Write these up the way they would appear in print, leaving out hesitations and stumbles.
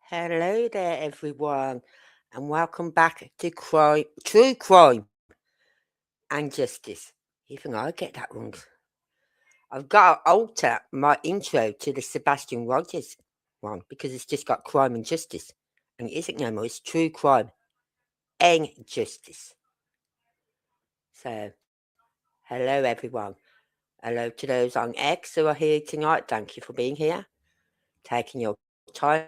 Hello there, everyone, and welcome back to True Crime and Justice. Even I get that wrong. I've got to alter my intro to the Sebastian Rogers one because it's just got crime and justice, and it isn't no more. It's true crime and justice. So, hello, everyone. Hello to those on X who are here tonight. Thank you for being here, taking your time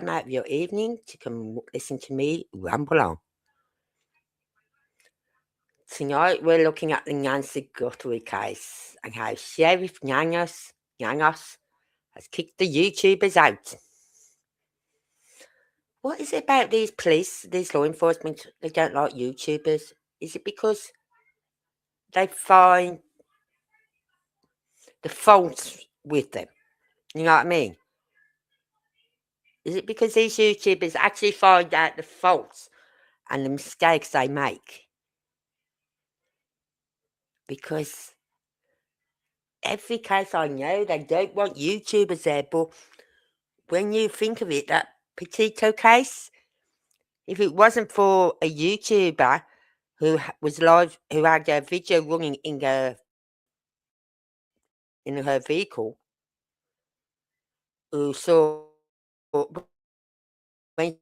out of your evening to come listen to me ramble on. Tonight we're looking at the Nancy Guthrie case and how Sheriff Nanos has kicked the YouTubers out. What is it about these police, these law enforcement, they don't like YouTubers? Is it because they find the faults with them? You know what I mean? Is it because these YouTubers actually find out the faults and the mistakes they make? Because every case I know, they don't want YouTubers there, but when you think of it, that Petito case, if it wasn't for a YouTuber who was live, who had a video running in her vehicle, who saw when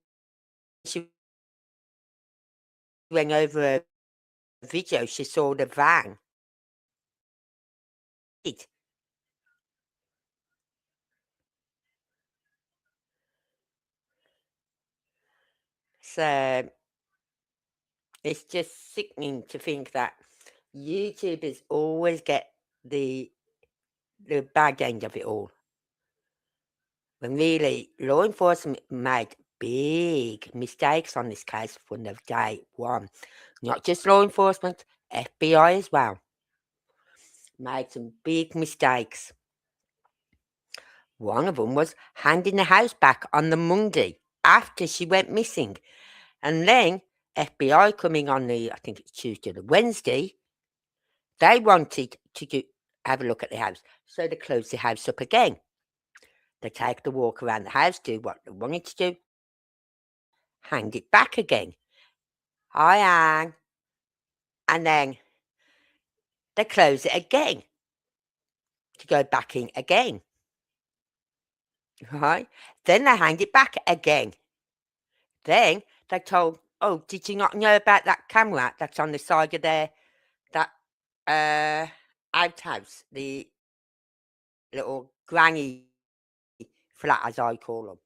she went over a video, she saw the van. So it's just sickening to think that YouTubers always get the bad end of it all. When really law enforcement made big mistakes on this case from the day one. Not just law enforcement, FBI as well. Made some big mistakes. One of them was handing the house back on the Monday after she went missing. And then FBI coming on I think it's Tuesday or Wednesday, they wanted to have a look at the house. So they closed the house up again. They take the walk around the house, do what they wanted to do, hand it back again. Hi, Anne. And then they close it again to go back in again. Right? Then they hand it back again. Then they told, oh, did you not know about that camera that's on the side of that outhouse, the little granny flat, as I call them,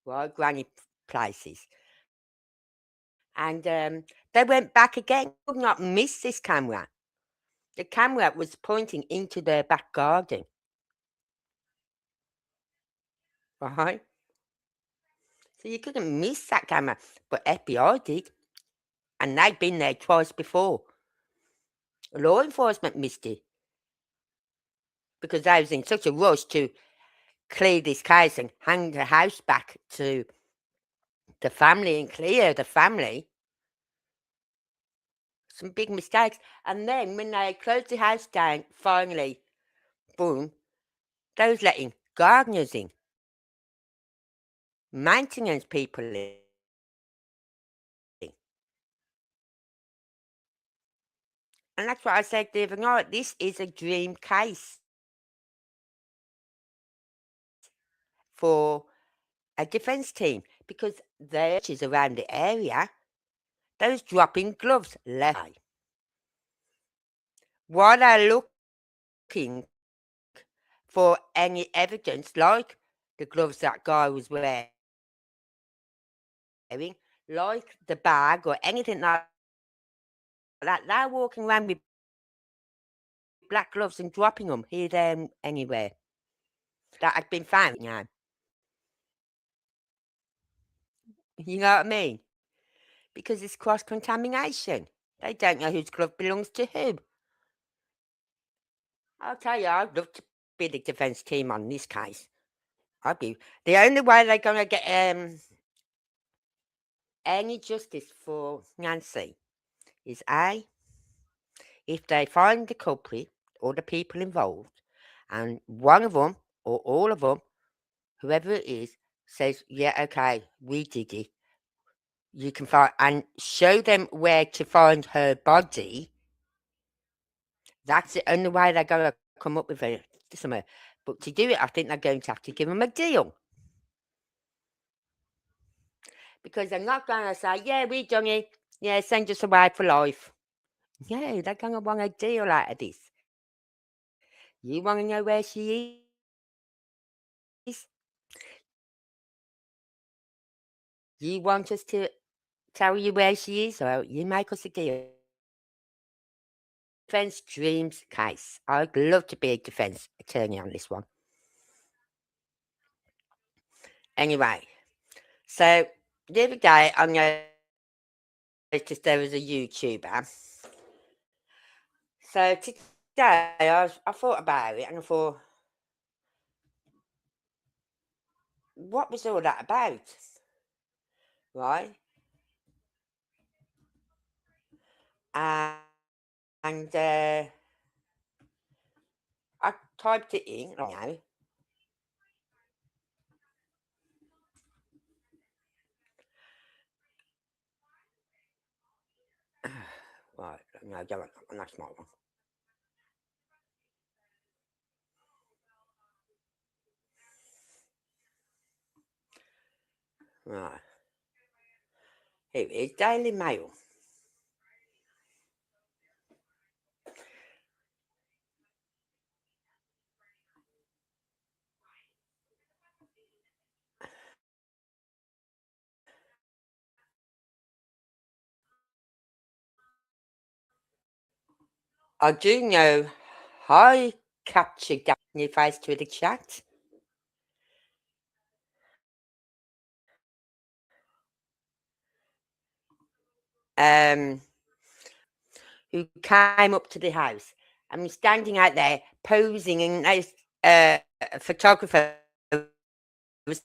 right? Granny places. And they went back again. Could not miss this camera. The camera was pointing into their back garden. Right? So you couldn't miss that camera. But FBI did. And they'd been there twice before. Law enforcement missed it. Because they was in such a rush to clear this case and hand the house back to the family and clear the family. Some big mistakes. And then when they closed the house down, finally, boom, they was letting gardeners in, maintenance people in. And that's what I said the other night. This is a dream case for a defence team because their churches around the area, those dropping gloves left. While they're looking for any evidence, like the gloves that guy was wearing, like the bag or anything like that, they're walking around with black gloves and dropping them here, there, and anywhere that had been found. You know what I mean? Because it's cross contamination. They don't know whose glove belongs to who. I'll tell you, I'd love to be the defence team on this case. I'd be the only way they're gonna get any justice for Nancy is if they find the culprit or the people involved, and one of them or all of them, whoever it is, says, yeah, okay, we did it. You can find and show them where to find her body. That's the only way they're going to come up with something. But to do it, I think they're going to have to give them a deal. Because they're not going to say, yeah, we've done it. Yeah, send us away for life. No, they're going to want a deal out of this. You want to know where she is? You want us to tell you where she is? Well, you make us a deal. Defense dreams case. I'd love to be a defense attorney on this one. Anyway, so the other day I noticed there was a YouTuber. So today I thought about it and I thought, what was all that about? Right? And I typed it in, right? Right, no, don't want that one, that's my one. Right, here it is, Daily Mail. I do know I captured that new face to the chat. Who came up to the house and was standing out there posing, and a photographer was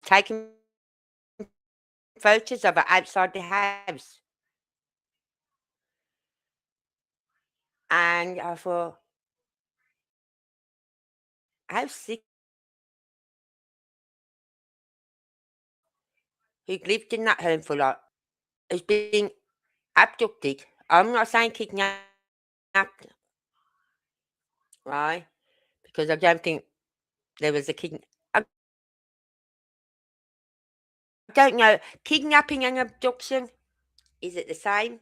taking photos of her outside the house. And I thought, how sick. Who lived in that home for like, has been abducted. I'm not saying kidnapped, right? Because I don't think there was a kidnap. I don't know. Kidnapping and abduction, is it the same?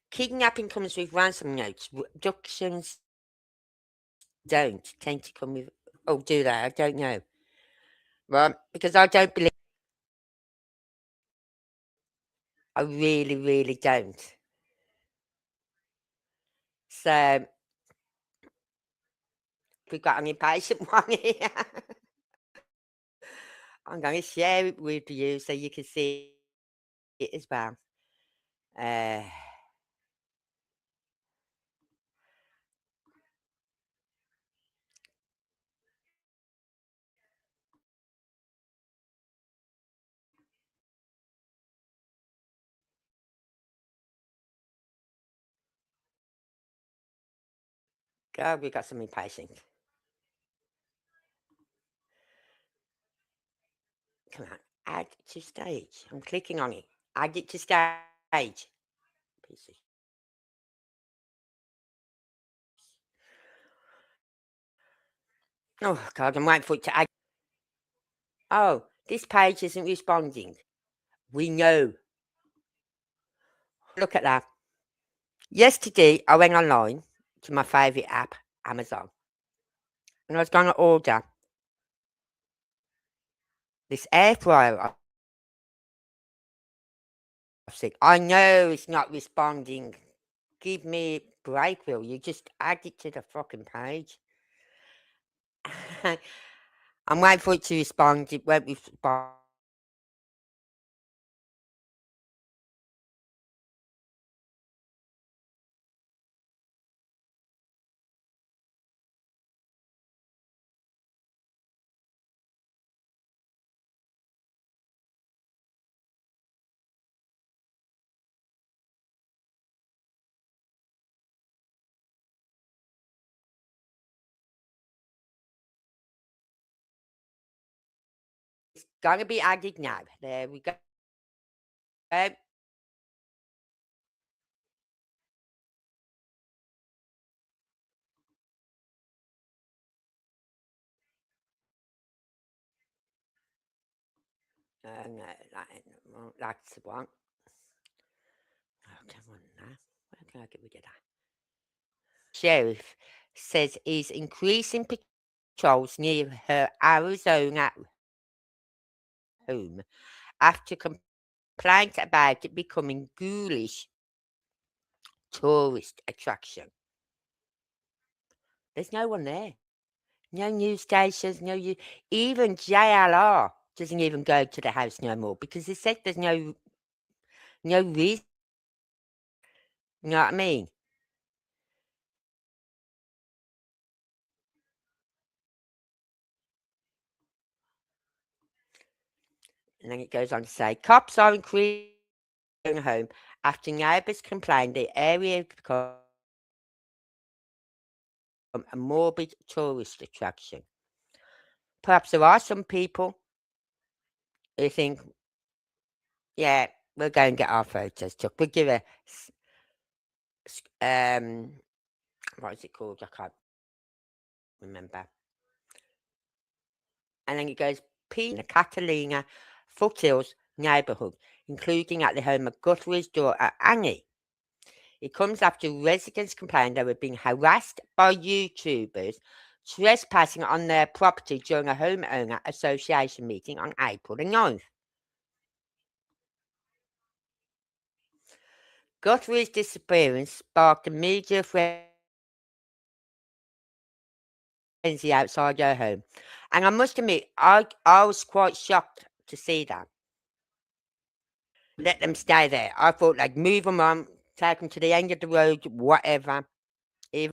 Kidnapping comes with ransom notes. Abductions don't tend to come with. Oh, do they? I don't know. Right? Because I don't believe. I really, really don't. So, if we've got an impatient one here, I'm going to share it with you so you can see it as well. Uh, God, we got some impatient. Come on, add to stage. I'm clicking on it. Add it to stage. Pieces. Oh, God, I'm waiting for it to add. Oh, this page isn't responding. We know. Look at that. Yesterday, I went online to my favourite app, Amazon, and I was going to order this air fryer. I said, I know it's not responding. Give me a break, will you? Just add it to the fucking page. I'm waiting for it to respond. It won't respond. going to be added now. There we go. No, that's the one. Oh, come on now. Where can I get rid of that? Sheriff says he's increasing patrols near her Arizona home after complaints about it becoming ghoulish tourist attraction. There's no one there. No news stations, even JLR doesn't even go to the house no more because they said there's no reason. You know what I mean? And then it goes on to say cops are increasing home after neighbours complained the area had become a morbid tourist attraction. Perhaps there are some people who think, yeah, we'll go and get our photos took. We'll give what is it called? I can't remember. And then it goes in the Catalina Foothills neighbourhood, including at the home of Guthrie's daughter Annie. It comes after residents complained they were being harassed by YouTubers trespassing on their property during a homeowner association meeting on April the 9th. Guthrie's disappearance sparked a media frenzy outside her home. And I must admit, I was quite shocked to see that. Let them stay there. I thought, like, move them on, take them to the end of the road, whatever. Even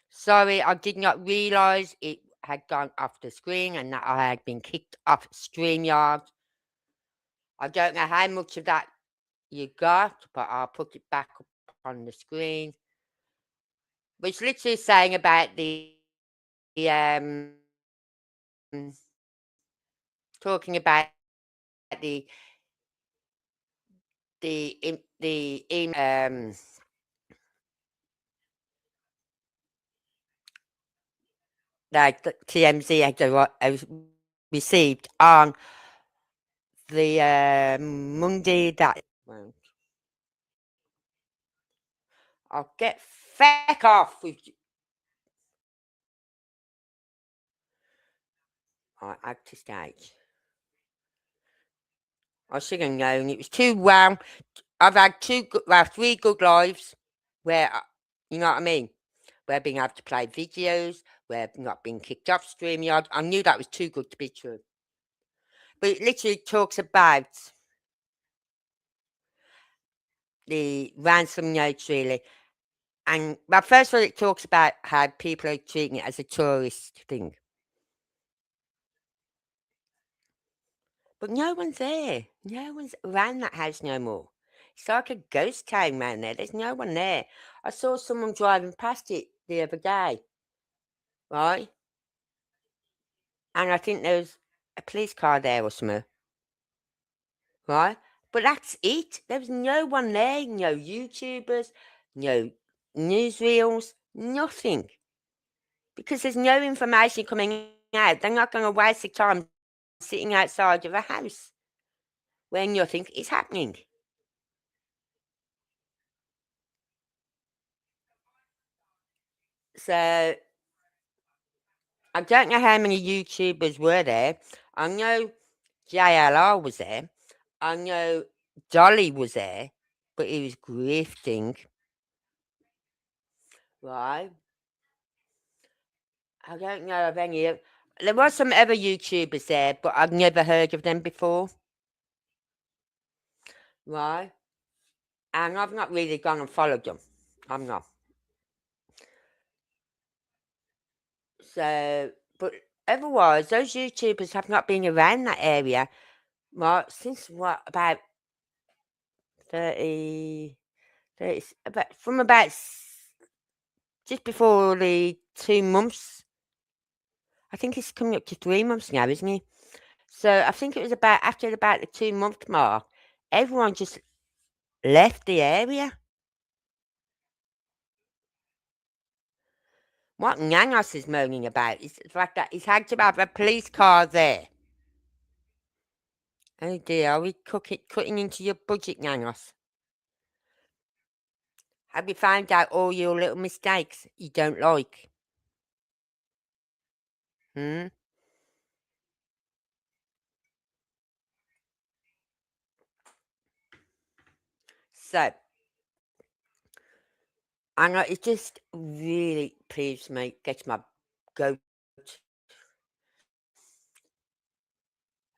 Sorry, I did not realise it had gone off the screen and that I had been kicked off StreamYard. I don't know how much of that you got, but I'll put it back up on the screen. But it's literally saying about um talking about the the that TMZ has received on the Monday that. Well, I'll get feck off with add to stage. I should have known it was too well. I've had three good lives where you know what I mean. Where I've been able to play videos, where I've not been kicked off StreamYard. I knew that was too good to be true. But it literally talks about the ransom notes, really. And well, first of all, it talks about how people are treating it as a tourist thing. But no one's there. No one's around that house no more. It's like a ghost town round there. There's no one there. I saw someone driving past it the other day, right? And I think there was a police car there or something, right? But that's it. There was no one there, no YouTubers, no newsreels, nothing. Because there's no information coming out. They're not going to waste the time sitting outside of a house where nothing is happening. So I don't know how many YouTubers were there. I know JLR was there. I know Dolly was there, but he was grifting, right? I don't know of any of. There was some other YouTubers there, but I've never heard of them before, right? And I've not really gone and followed them. I'm not. So, but otherwise, those YouTubers have not been around that area, right? Since what, about 30, 30 about from about just before the 2 months. I think it's coming up to 3 months now, isn't it? So I think it was about after about the 2 month mark, everyone just left the area. What Nanos is moaning about is the fact that he's had to have a police car there. Oh dear, are we cutting into your budget, Nanos? Have you found out all your little mistakes you don't like? Hmm? So, I know it just really peeves me, gets my goat.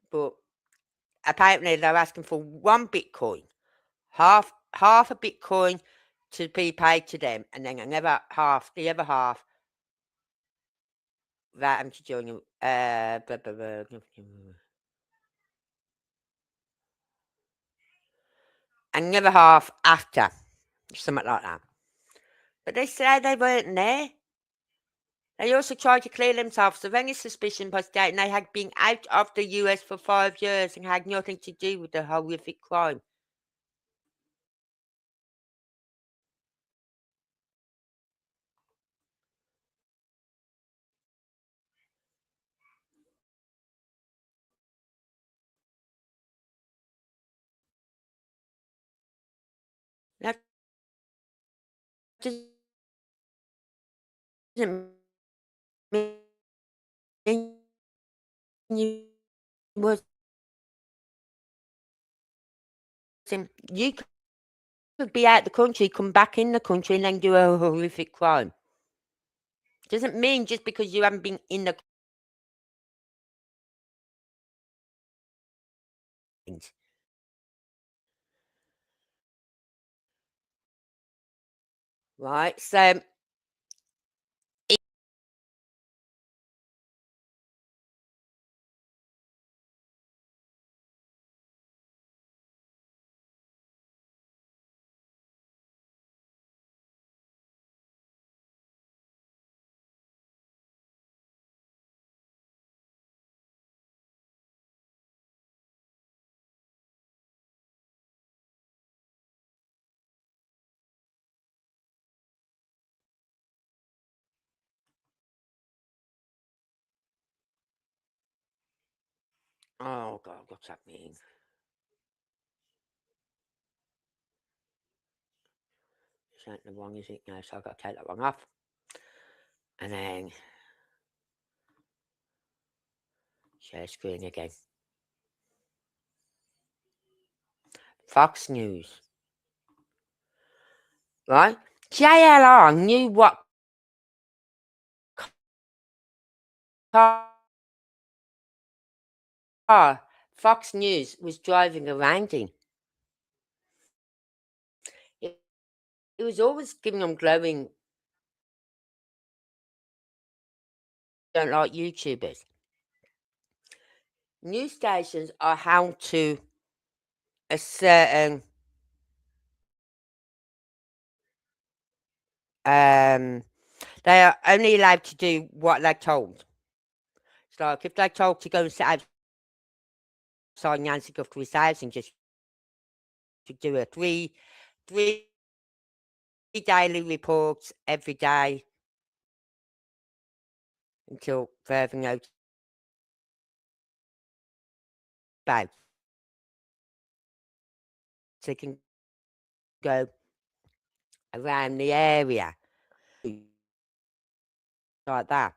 But apparently they're asking for one Bitcoin, half a Bitcoin to be paid to them, and then the other half, that I'm to join you. Blah, blah, blah, another half after, something like that. But they said they weren't there. They also tried to clear themselves of any suspicion by stating they had been out of the US for 5 years and had nothing to do with the horrific crime. That doesn't mean you was you could be out the country, come back in the country, and then do a horrific crime. Doesn't mean just because you haven't been in the country. right? So oh God, what's that mean? This ain't the one, is it? No, so I've got to take that one off. And then share screen again. Fox News. Right? JLR knew what car Fox News was driving around in. It, it was always giving them glowing, don't like YouTubers. News stations are held to a certain they are only allowed to do what they're told. It's like if they're told to go and sit outside Nancy Guthrie's house and just to do a three daily reports every day until further notice about. So they can go around the area like that.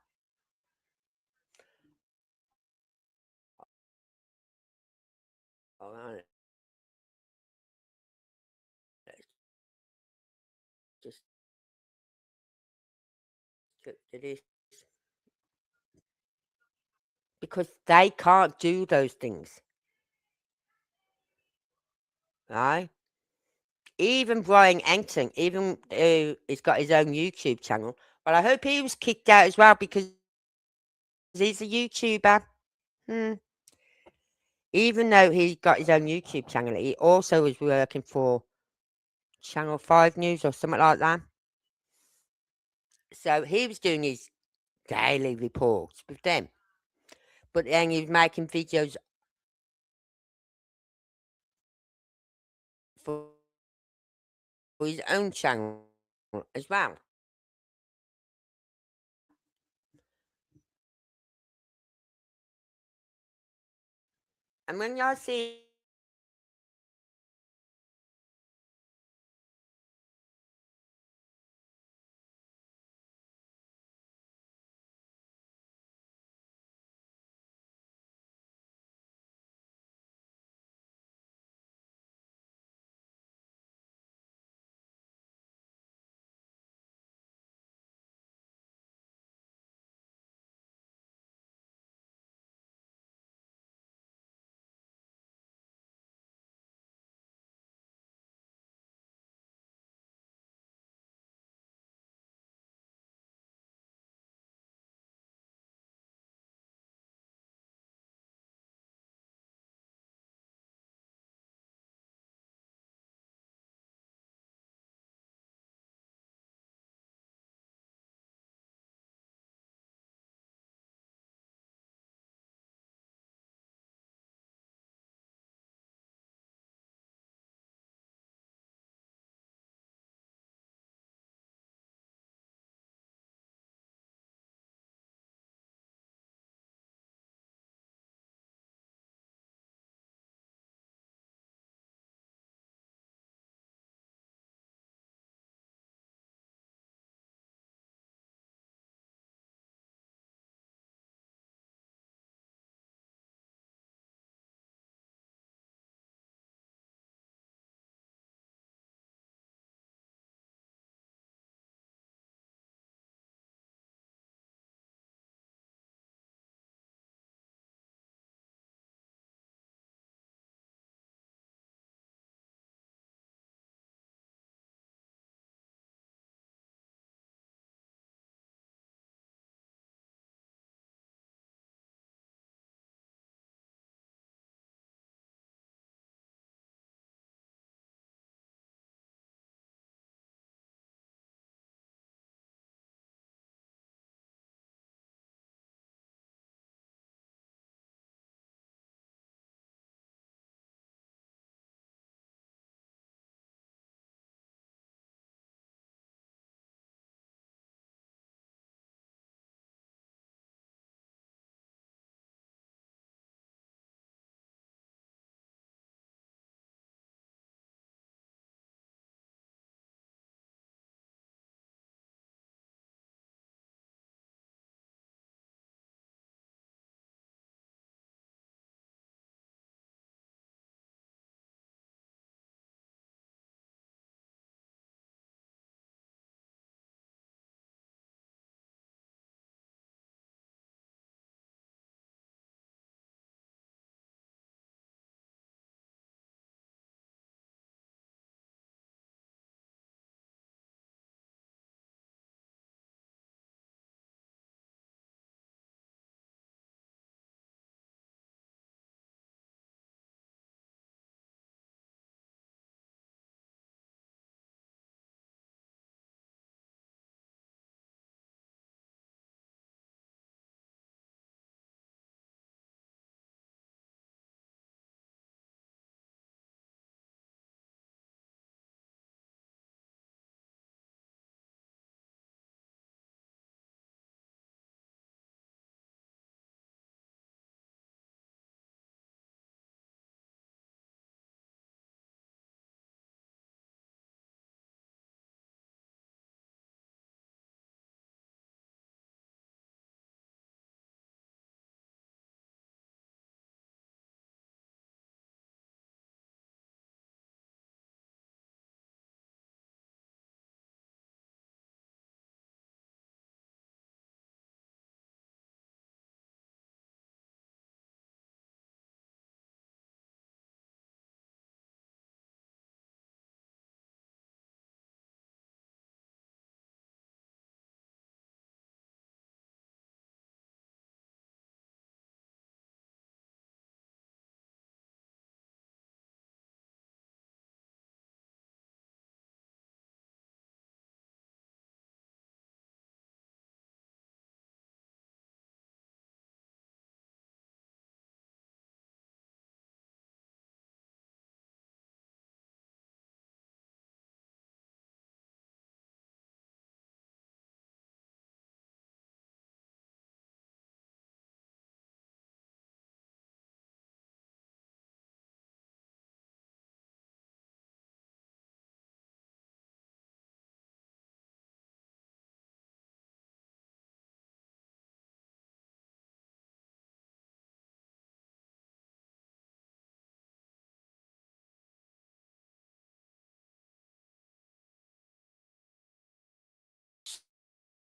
All right. Just it is because they can't do those things, right? Even Brian Enton, even he's got his own YouTube channel. But I hope he was kicked out as well because he's a YouTuber. Hmm. Even though he got his own YouTube channel, he also was working for Channel 5 News or something like that. So he was doing his daily reports with them. But then he was making videos for his own channel as well. And when y'all see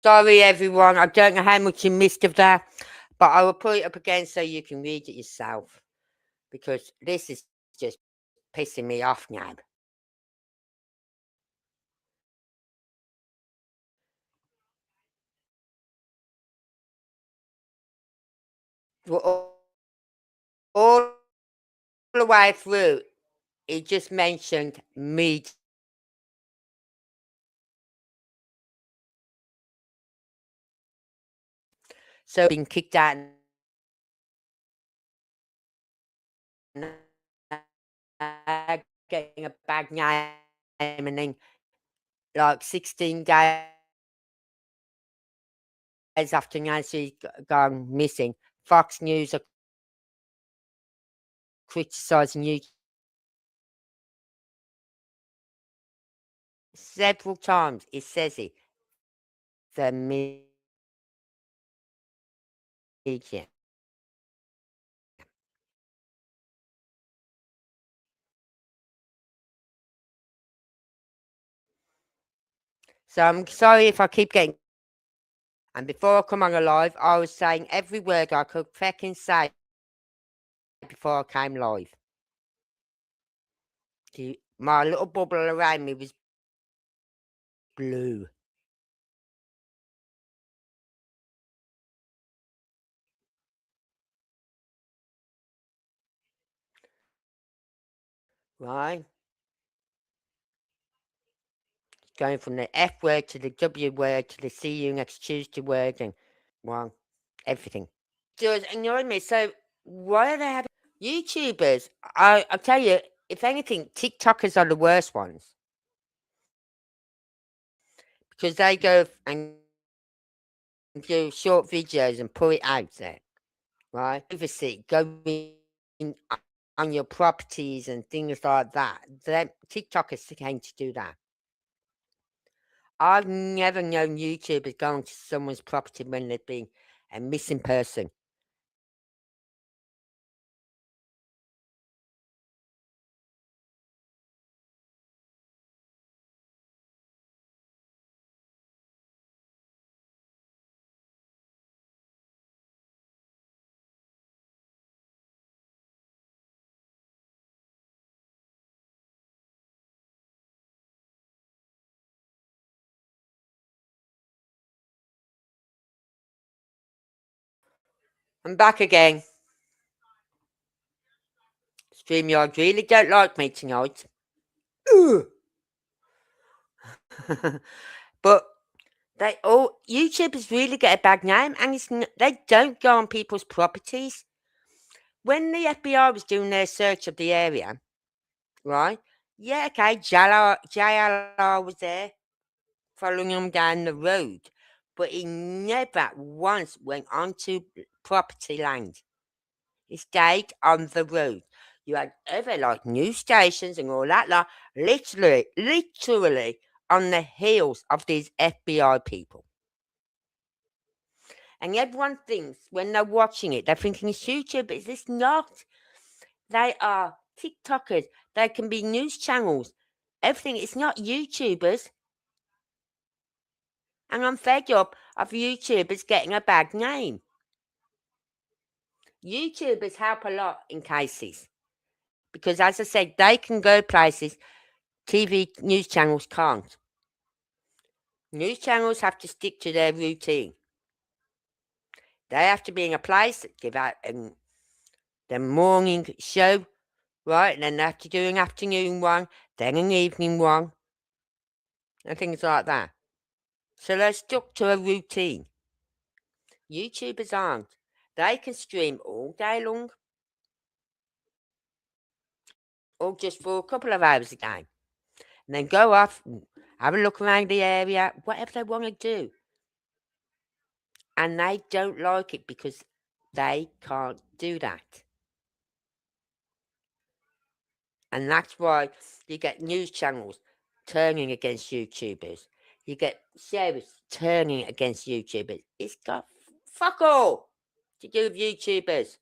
Sorry, everyone. I don't know how much you missed of that, but I will put it up again so you can read it yourself because this is just pissing me off now. All the way through, he just mentioned me. So being kicked out and getting a bad name, and then like 16 days after Nancy gone missing, Fox News are criticising you several times. It says it. The media. So I'm sorry if I keep getting. And before I come on live, I was saying every word I could fucking say before I came live. My little bubble around me was blue. Right? Going from the F word to the W word to the see you next Tuesday word and, well, everything. Does annoy me. So why are they having YouTubers? I tell you, if anything, TikTokers are the worst ones because they go and do short videos and put it out there, right? Privacy, going on your properties and things like that. TikTokers came to do that. I've never known YouTubers going to someone's property when they've been a missing person. I'm back again. StreamYard really don't like me tonight. But YouTubers really get a bad name, and they don't go on people's properties. When the FBI was doing their search of the area, right? Yeah, okay, JLR was there following them down the road, but he never once went onto property land. He stayed on the road. You had ever like news stations and all that, like literally on the heels of these FBI people. And everyone thinks when they're watching it, they're thinking it's YouTube, but it's not. They are TikTokers. They can be news channels. Everything. It's not YouTubers. And I'm fed up of YouTubers getting a bad name. YouTubers help a lot in cases. Because as I said, they can go places TV news channels can't. News channels have to stick to their routine. They have to be in a place that give out the morning show, right? And then they have to do an afternoon one, then an evening one, and things like that. So they're stuck to a routine. YouTubers aren't. They can stream all day long or just for a couple of hours a day. And then go off, and have a look around the area, whatever they want to do. And they don't like it because they can't do that. And that's why you get news channels turning against YouTubers. You get sheriffs turning against YouTubers. It's got fuck all to do with YouTubers.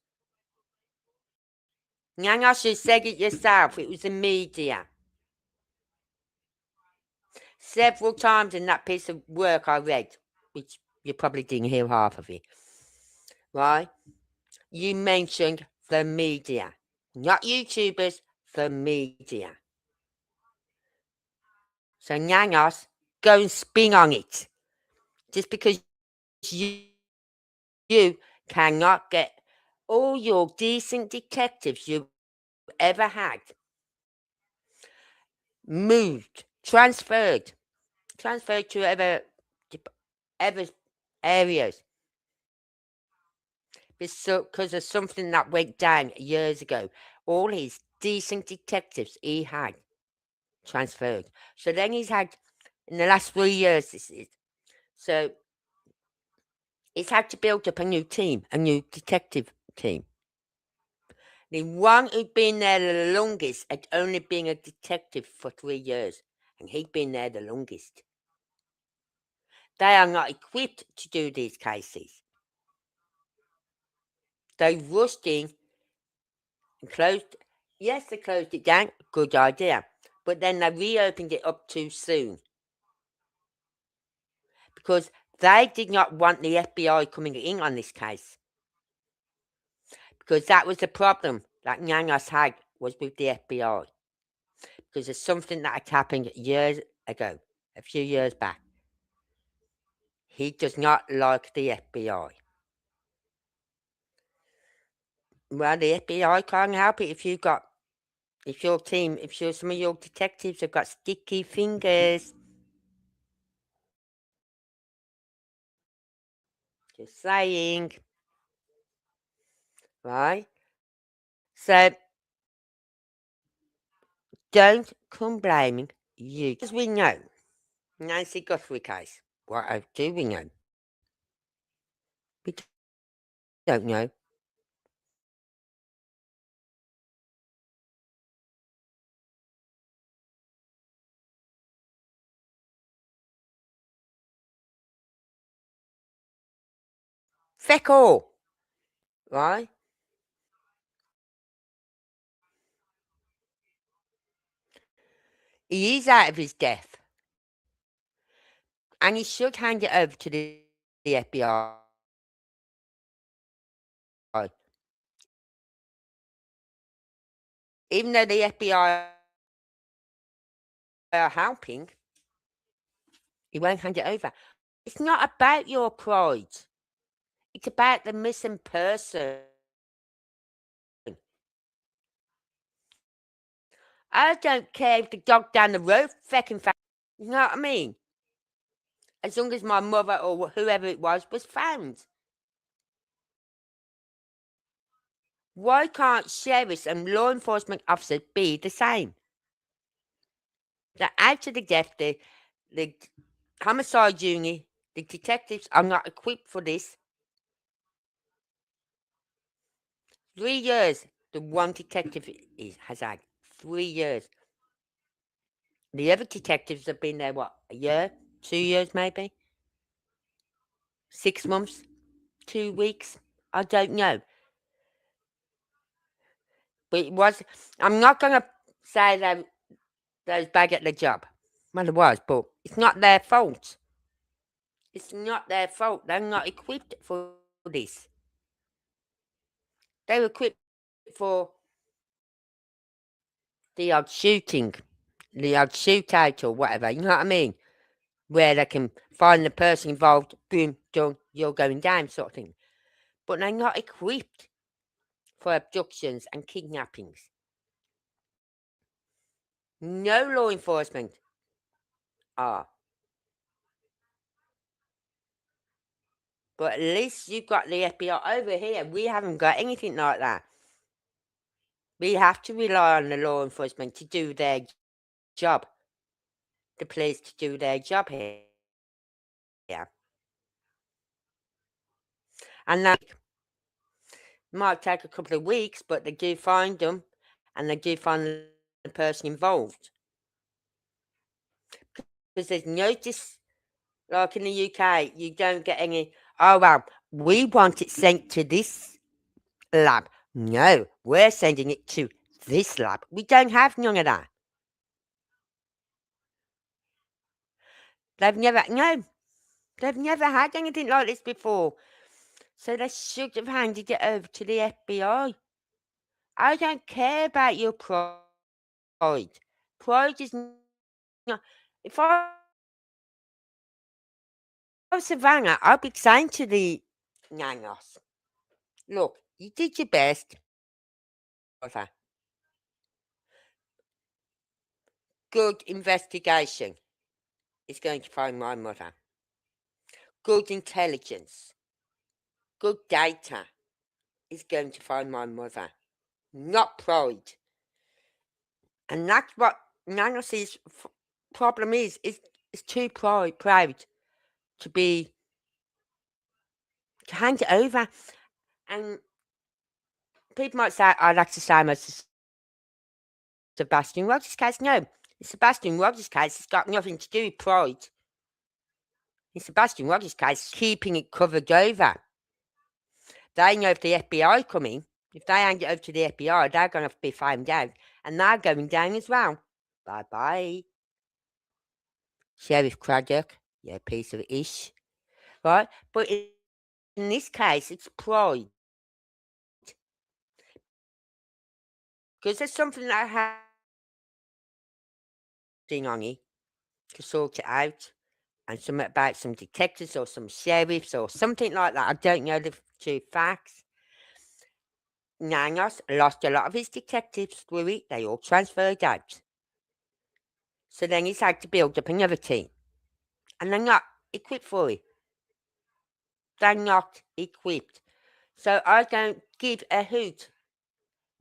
Nanos, you said it yourself. It was the media. Several times in that piece of work I read. which you probably didn't hear half of it, right? You mentioned the media, not YouTubers, the media. So Nanos, go and spin on it. Just because you cannot get all your decent detectives you ever had moved, transferred to other areas because of something that went down years ago. All his decent detectives he had transferred. So then he's had, in the last 3 years, this is, so he's had to build up a new team, a new detective team. The one who'd been there the longest had only been a detective for 3 years, and he'd been there the longest. They are not equipped to do these cases. They rushed in and closed. Yes, they closed it down. Good idea. But then they reopened it up too soon. Because they did not want the FBI coming in on this case. Because that was the problem that Nanos had, was with the FBI. Because of something that had happened years ago, a few years back. He does not like the FBI. Well, the FBI can't help it if some of your detectives have got sticky fingers. Just saying. Right? So, don't come blaming you. As we know, Nancy Guthrie case. What do we know? We don't know. Feck all. Right? He is out of his depth. And he should hand it over to the FBI. Even though the FBI are helping, he won't hand it over. It's not about your pride. It's about the missing person. I don't care if the dog down the road fecking found. You know what I mean? As long as my mother or whoever it was found. Why can't sheriffs and law enforcement officers be the same? They're out to the death. The homicide unit, the detectives are not equipped for this. 3 years, the one detective has had. 3 years. The other detectives have been there, what, a year? 2 years, maybe? 6 months? 2 weeks? I don't know. But it was, I'm not going to say that they was bad at the job. Well, it was, but it's not their fault. It's not their fault. They're not equipped for this. They were equipped for the odd shooting, the odd shootout or whatever, you know what I mean? Where they can find the person involved, boom, done, you're going down, sort of thing. But they're not equipped for abductions and kidnappings. No law enforcement are. But at least you've got the FBI over here. We haven't got anything like that. We have to rely on the law enforcement to do their job. The police to do their job here. And that might take a couple of weeks, but they do find them and they do find the person involved. Because there's no like in the UK, you don't get any, oh, well, we want it sent to this lab. No, we're sending it to this lab. We don't have none of that. They've never, no, They've never had anything like this before. So they should have handed it over to the FBI. I don't care about your pride. Pride is not. If I was Savannah, I'd be saying to the Nanos, look, you did your best. Mother. Good investigation is going to find my mother. Good intelligence, good data is going to find my mother. Not pride. And that's what Nanos' problem is too proud to be to hand it over. And people might say, oh, that's the same as Sebastian Rogers' case. No, in Sebastian Rogers' case, it's got nothing to do with pride. In Sebastian Rogers' case, keeping it covered over. They know if the FBI come in, if they hand it over to the FBI, they're going to be found out. And they're going down as well. Bye-bye. Sheriff Craddock, you piece of ish. Right? But in this case, it's pride. Because there's something that I have on it to sort it out. And something about some detectives or some sheriffs or something like that. I don't know the true facts. Nanos lost a lot of his detectives through it. They all transferred out. So then he's had to build up another team. And they're not equipped for it. They're not equipped. So I don't give a hoot.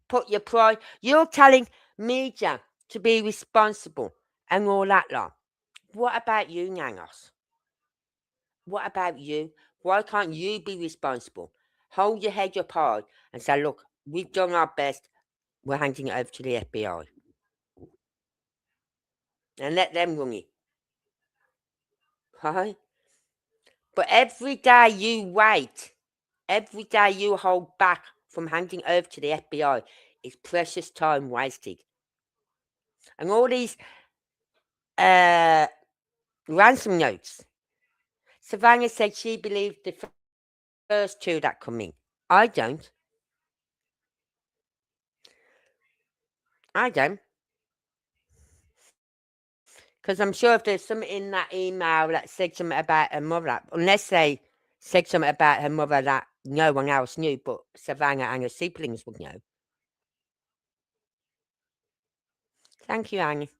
Put your pride. You're telling media to be responsible and all that lot. What about you, Nanos? What about you? Why can't you be responsible? Hold your head up high and say, look, we've done our best. We're handing it over to the FBI. And let them run it. Right? But every day you wait, every day you hold back from handing over to the FBI is precious time wasted. And all these ransom notes. Savannah said she believed the first two that come in. I don't. I don't. Because I'm sure if there's something in that email that said something about her mother, unless they said something about her mother that no one else knew, but Savannah and her siblings would know. Thank you, Annie.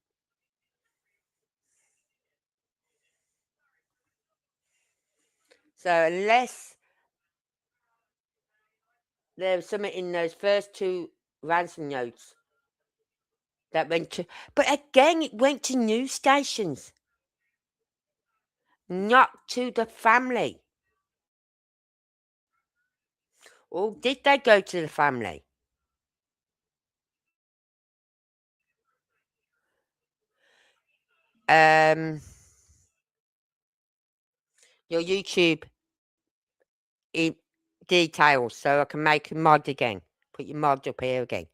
So unless there was something in those first two ransom notes that went to, but again, it went to news stations, not to the family. Or did they go to the family? Um, your YouTube details so I can make a mod again. Put your mod up here again.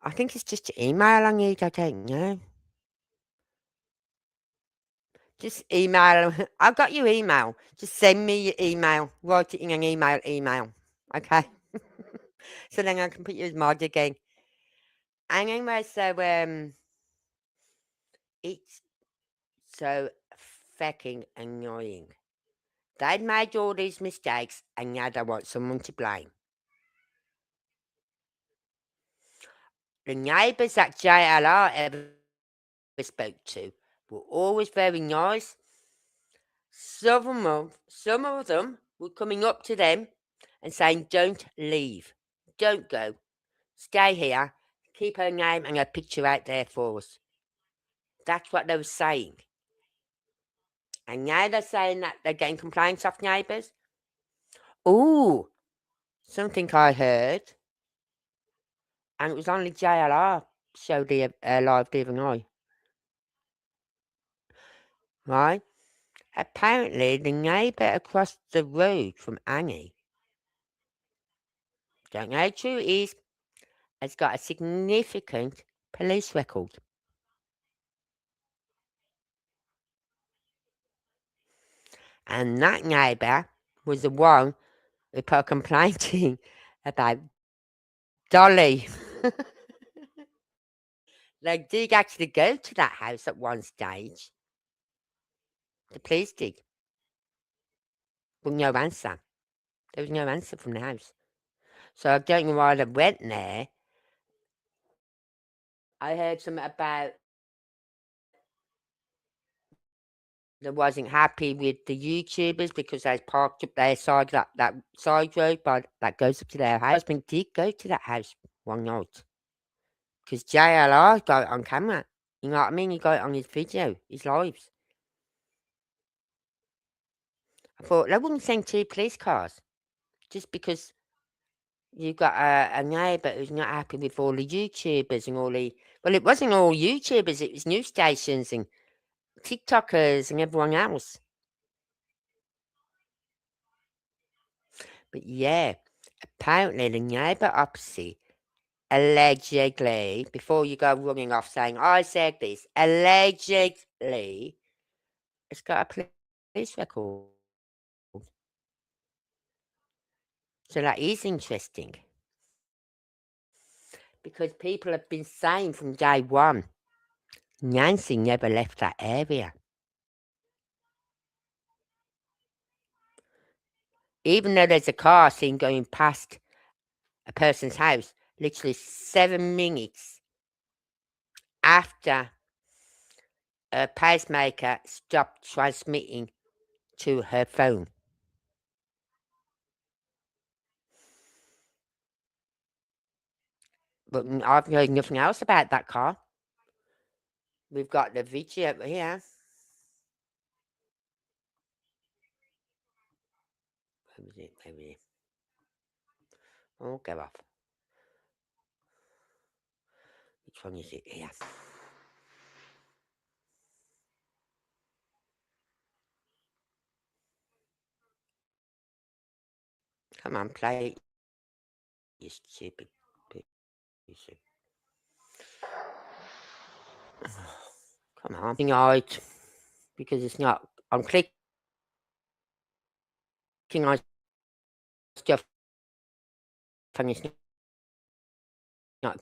I think it's just your email I need. I don't know. Just email. I've got your email. Just send me your email. Write it in an email. Okay. So then I can put you as mod again. Anyway, so it's so fucking annoying. They'd made all these mistakes and now they want someone to blame. The neighbours that JLR ever spoke to were always very nice. Some of them were coming up to them and saying, don't leave, don't go, stay here, keep her name and her picture out there for us. That's what they were saying. And now they're saying that they're getting complaints off neighbours. Ooh, something I heard, and it was only JLR showed the live the other night. Right? Apparently, the neighbour across the road from Annie, don't know how true it is, has got a significant police record. And that neighbour was the one who put a complaint in about Dolly. They did actually go to that house at one stage. The police did, but no answer. There was no answer from the house. So I don't know why they went there. I heard something about they wasn't happy with the YouTubers because they parked up their side that side road that goes up to their house. My husband did go to that house one night because JLR got it on camera. You know what I mean? He got it on his video, his lives. I thought they wouldn't send 2 police cars just because you got a neighbour who's not happy with all the YouTubers and all the. Well, it wasn't all YouTubers; it was news stations and TikTokers and everyone else. But yeah, apparently the neighbour opposite allegedly, before you go running off saying I said this, allegedly, it's got a police record. So that is interesting because people have been saying from day one, Nancy never left that area. Even though there's a car seen going past a person's house, literally 7 minutes after a pacemaker stopped transmitting to her phone. But I've heard nothing else about that car. We've got the video here. Where was it? Where was it? Oh, go off. Which one is it? Here. Come on, play it. You stupid piece of. Come on. Out because it's not. I'm clicking on stuff and it's not.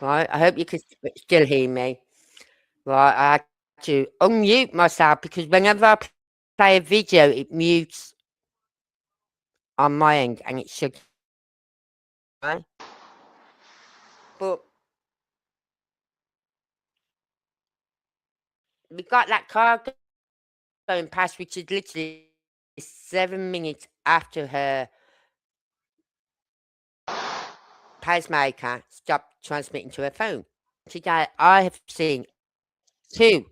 Right, I hope you can still hear me. Right, I had to unmute myself because whenever I play a video, it mutes on my end and it should. Right? But we got that car going past, which is literally 7 minutes after her pacemaker stopped transmitting to her phone. Today, I have seen two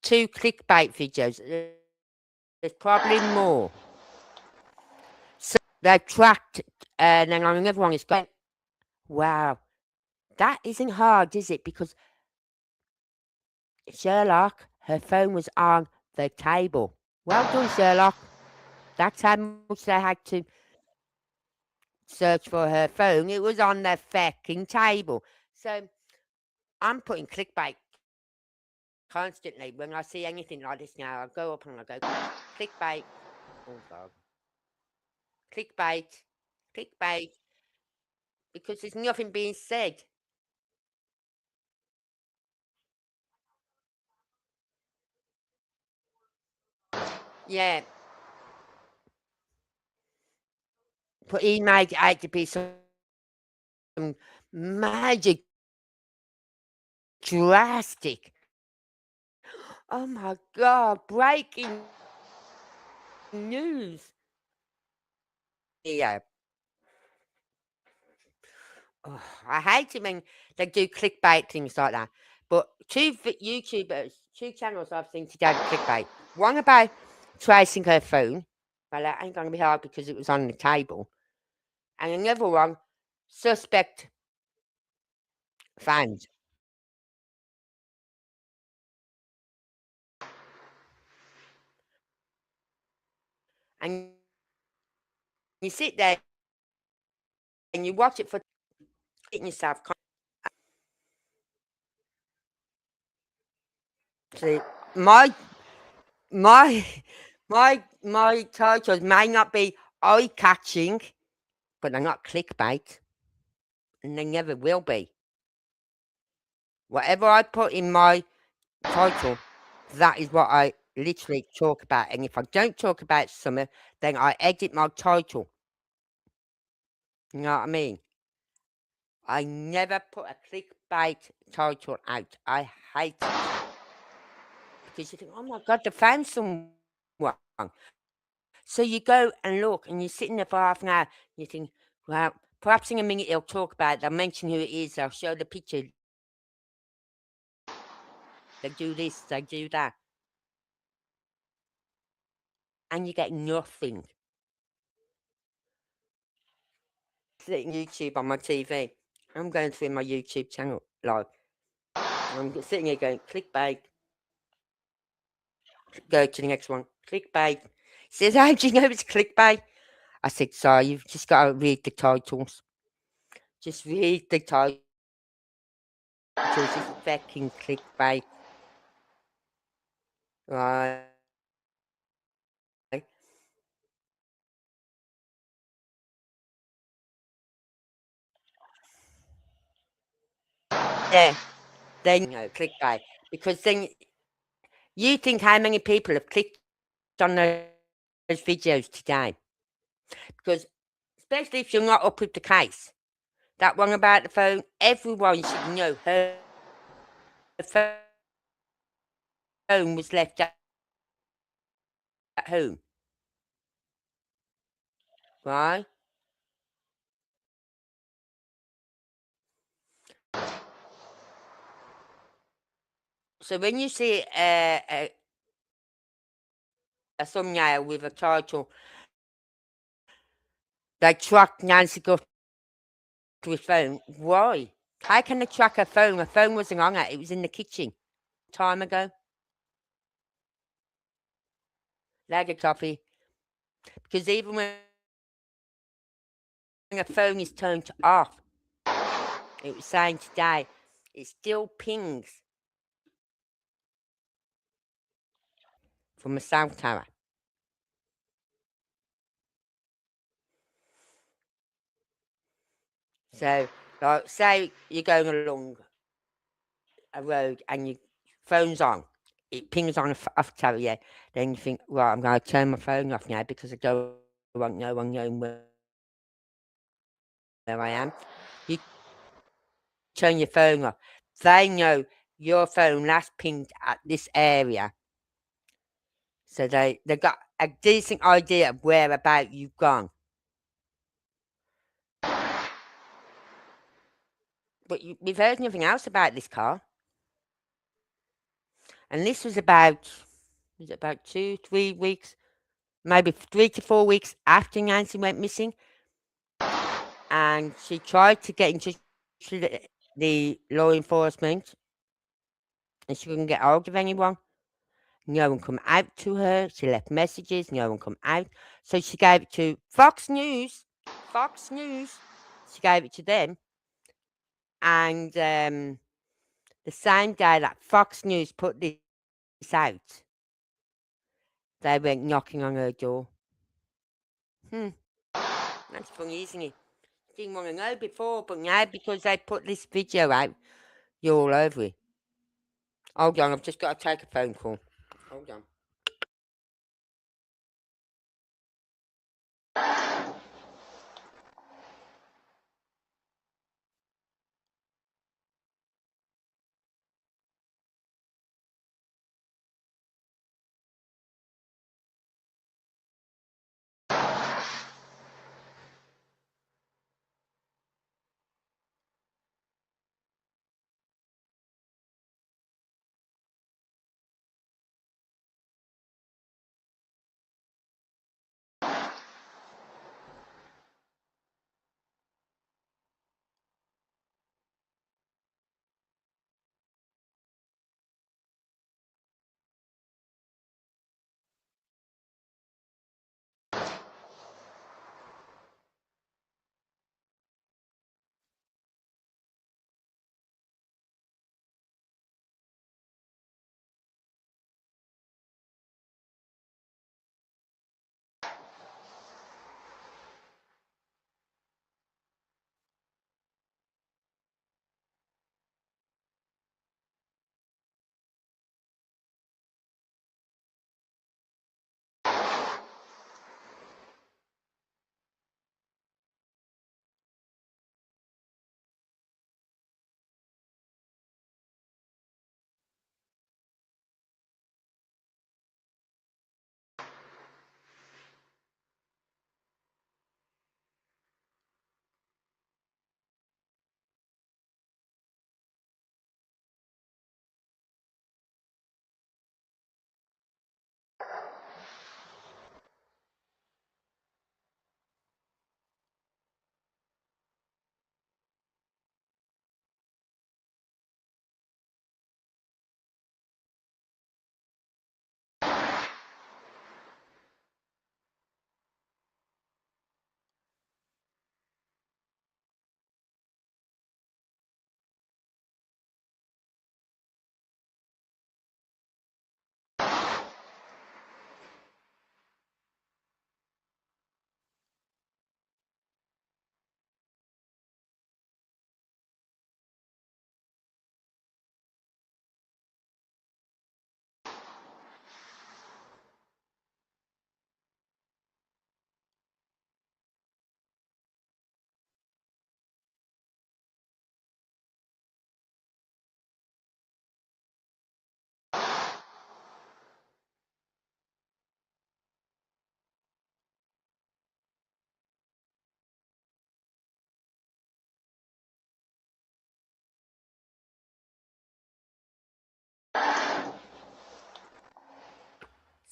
clickbait videos. There's probably more. So they tracked, and then on another one, it's going, wow, that isn't hard, is it? Because Sherlock, her phone was on the table. Well done, Sherlock. That's how much they had to search for her phone. It was on the fucking table. So I'm putting clickbait constantly. When I see anything like this now, I go up and I go, clickbait. Oh, God. Clickbait. Clickbait. Because there's nothing being said. Yeah. But he made it out to be some major drastic. Oh my God, breaking news. Yeah. Oh, I hate it when they do clickbait things like that. But two YouTubers, 2 channels I've seen today with clickbait. One about tracing her phone. Well, that ain't going to be hard because it was on the table. And another one, suspect found. and you sit there and you watch it for getting yourself. See, my my my titles may not be eye catching, but they're not clickbait, and they never will be. Whatever I put in my title, that is what I literally talk about. And if I don't talk about summer, then I edit my title. You know what I mean? I never put a clickbait title out. I hate it. Because you think, oh my God, they found someone. So you go and look and you're sitting there for half an hour. You think, well, perhaps in a minute they'll talk about it. They'll mention who it is. They'll show the picture. They do this, they do that. And you get nothing. Sitting YouTube on my TV. I'm going through my YouTube channel live. I'm sitting here going, clickbait. Go to the next one. Clickbait. He says, how do you know it's clickbait? I said, sorry, you've just got to read the titles. Just read the titles. It's fucking clickbait. Right. Yeah. Then, clickbait. Because then you think how many people have clicked on those videos today. Because, especially if you're not up with the case, that one about the phone, everyone should know her phone was left at home. Right? So when you see a thumbnail with a title, they tracked Nancy Guthrie's phone. Why? How can they track her phone? Her phone wasn't on it. It was in the kitchen time ago. Lag of coffee. Because even when a phone is turned off, it was saying today, it still pings from a cell tower. So, like, say you're going along a road and your phone's on, it pings on off tower, yeah. Then you think, right, I'm going to turn my phone off now because I don't want no one knowing where I am. You turn your phone off. They know your phone last pinged at this area. So they got a decent idea of where about you've gone. But we've heard nothing else about this car. And this was about 2, 3 weeks, maybe 3 to 4 weeks after Nancy went missing. And she tried to get in touch with the law enforcement and she couldn't get hold of anyone. No one come out to her. She left messages. No one come out. So she gave it to Fox News. Fox News. She gave it to them. And the same day that Fox News put this out, they went knocking on her door. That's funny, isn't it? Didn't want to know before, but now because they put this video out, you're all over it. Hold on, I've just got to take a phone call. Hold on.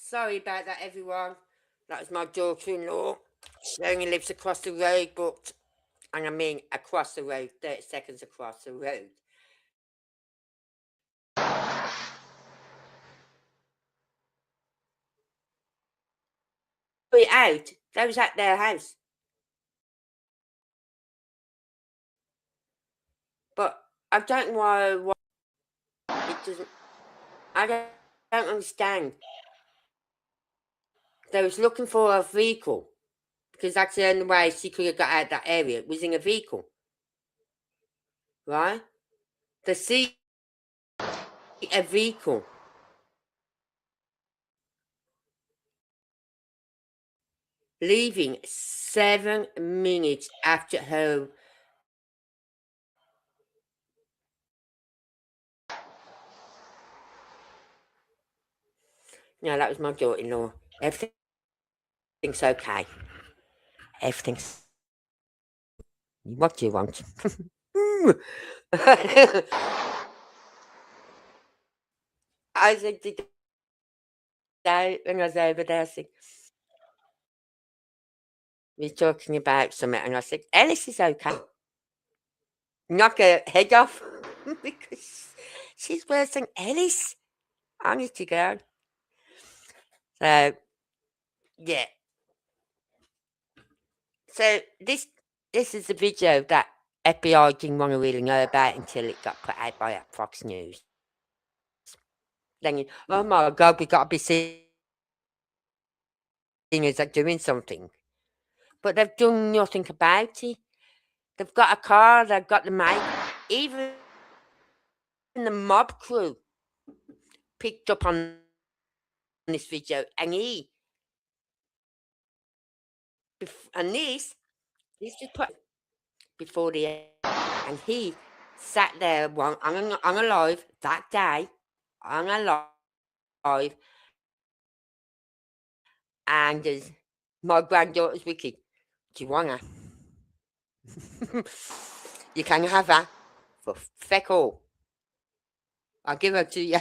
Sorry about that, everyone. That was my daughter-in-law. She only lives across the road, and I mean across the road, 30 seconds across the road. Put it out. That was at their house. But I don't know why it doesn't. I don't understand. They was looking for a vehicle because that's the only way she could have got out that area. Was in a vehicle, right? They see a vehicle leaving 7 minutes after her. No, that was my daughter-in-law. Everything's okay. Everything's. What do you want? I said today when I was over there, we were talking about something, and I said, Ellis is okay. Knock her head off because she's worse than Ellis. Honest to God. So, yeah. So, this is a video that FBI didn't want to really know about until it got put out by Fox News. Then, oh my God, we got to be seeing as doing something. But they've done nothing about it. They've got a car, they've got the mic. Even the mob crew picked up on this video, and this was put before the end, and he sat there on a live that day, on a live, and my granddaughter's wicked. Do you want her? You can have her for feck all. I'll give her to you.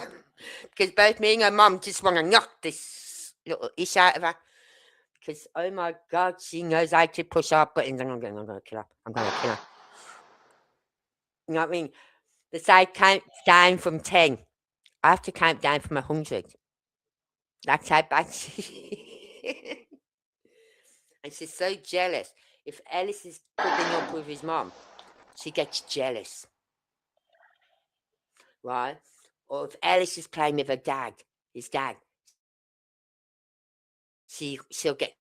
Because both me and her mum just want to knock this little ish out of her. Because, oh my God, she knows how to push our buttons, and I'm going to kill her. I'm going to kill her. You know what I mean? They say count down from 10. I have to count down from 100. That's how bad she And she's so jealous. If Ellis is putting up with his mom, she gets jealous. Right? Or if Ellis is playing with his dad, she'll get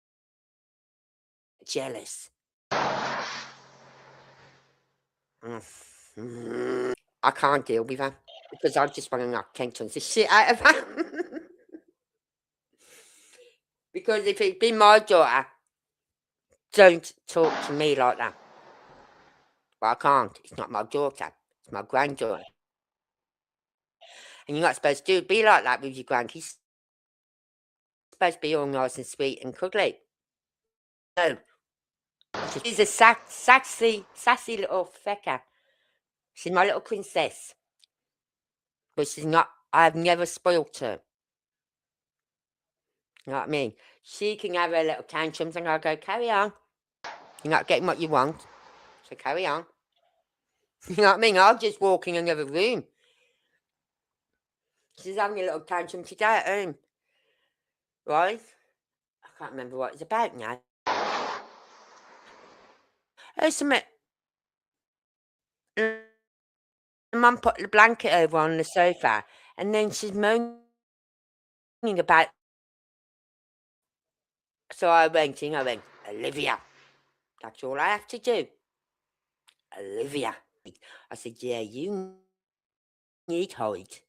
jealous. I can't deal with her because I just want to knock 10 tons of shit out of her. Because if it'd been my daughter, don't talk to me like that. But I can't. It's not my daughter. It's my granddaughter. And you're not supposed to be like that with your grandkids. You're supposed to be all nice and sweet and cuddly. No. She's a sassy little fecker. She's my little princess. But she's not. I've never spoilt her. You know what I mean? She can have her little tantrums and I'll go, carry on. You're not getting what you want. So carry on. You know what I mean? I'll just walk in another room. She's having a little tantrum today at home. Right? I can't remember what it's about now. Something. Mum put the blanket over on the sofa and then she's moaning about. So I went, Olivia, that's all I have to do. Olivia. I said, yeah, you need height.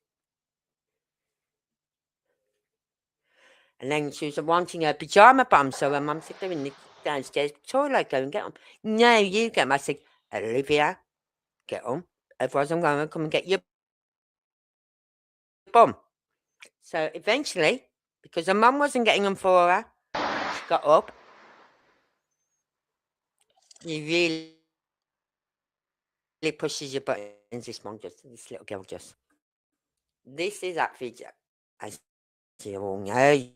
And then she was wanting her pyjama bum, so her mum said, they're in the downstairs toilet, go and get them. No, you get them. I said, Olivia, get them. Otherwise I'm going to come and get your bum. So eventually, because her mum wasn't getting them for her, she got up. She really pushes your buttons, this little girl just. This is that video. As you all know,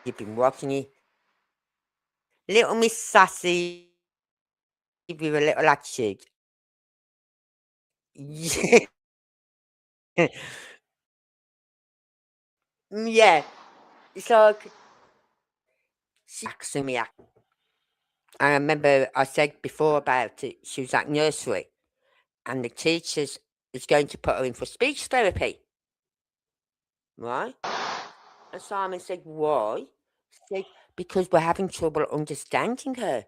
you've been watching it. Little Miss Sassy with a little attitude. Yeah. Yeah. It's like she accent me. I remember I said before about it, she was at nursery and the teachers is going to put her in for speech therapy. Right? And Simon said, why? She said, because we're having trouble understanding her.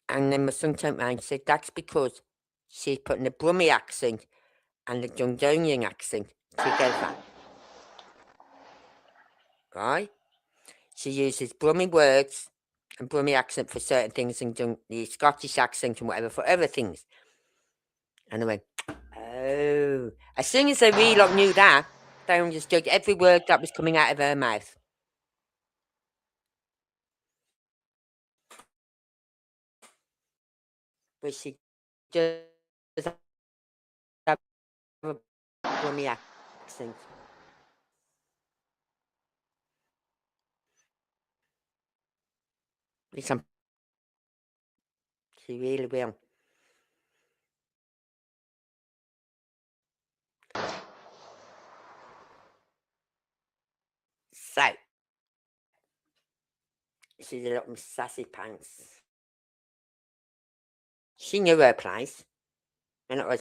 And then my son turned around and said, that's because she's putting the Brummie accent and the Dundonian accent together. Right? She uses Brummie words and Brummie accent for certain things and the Scottish accent and whatever for other things. And I went, oh. As soon as they really knew that, they understood every word that was coming out of her mouth. But she does have a Brummie accent. Listen, she really will. So, she's a little sassy pants. She knew her place. And it was,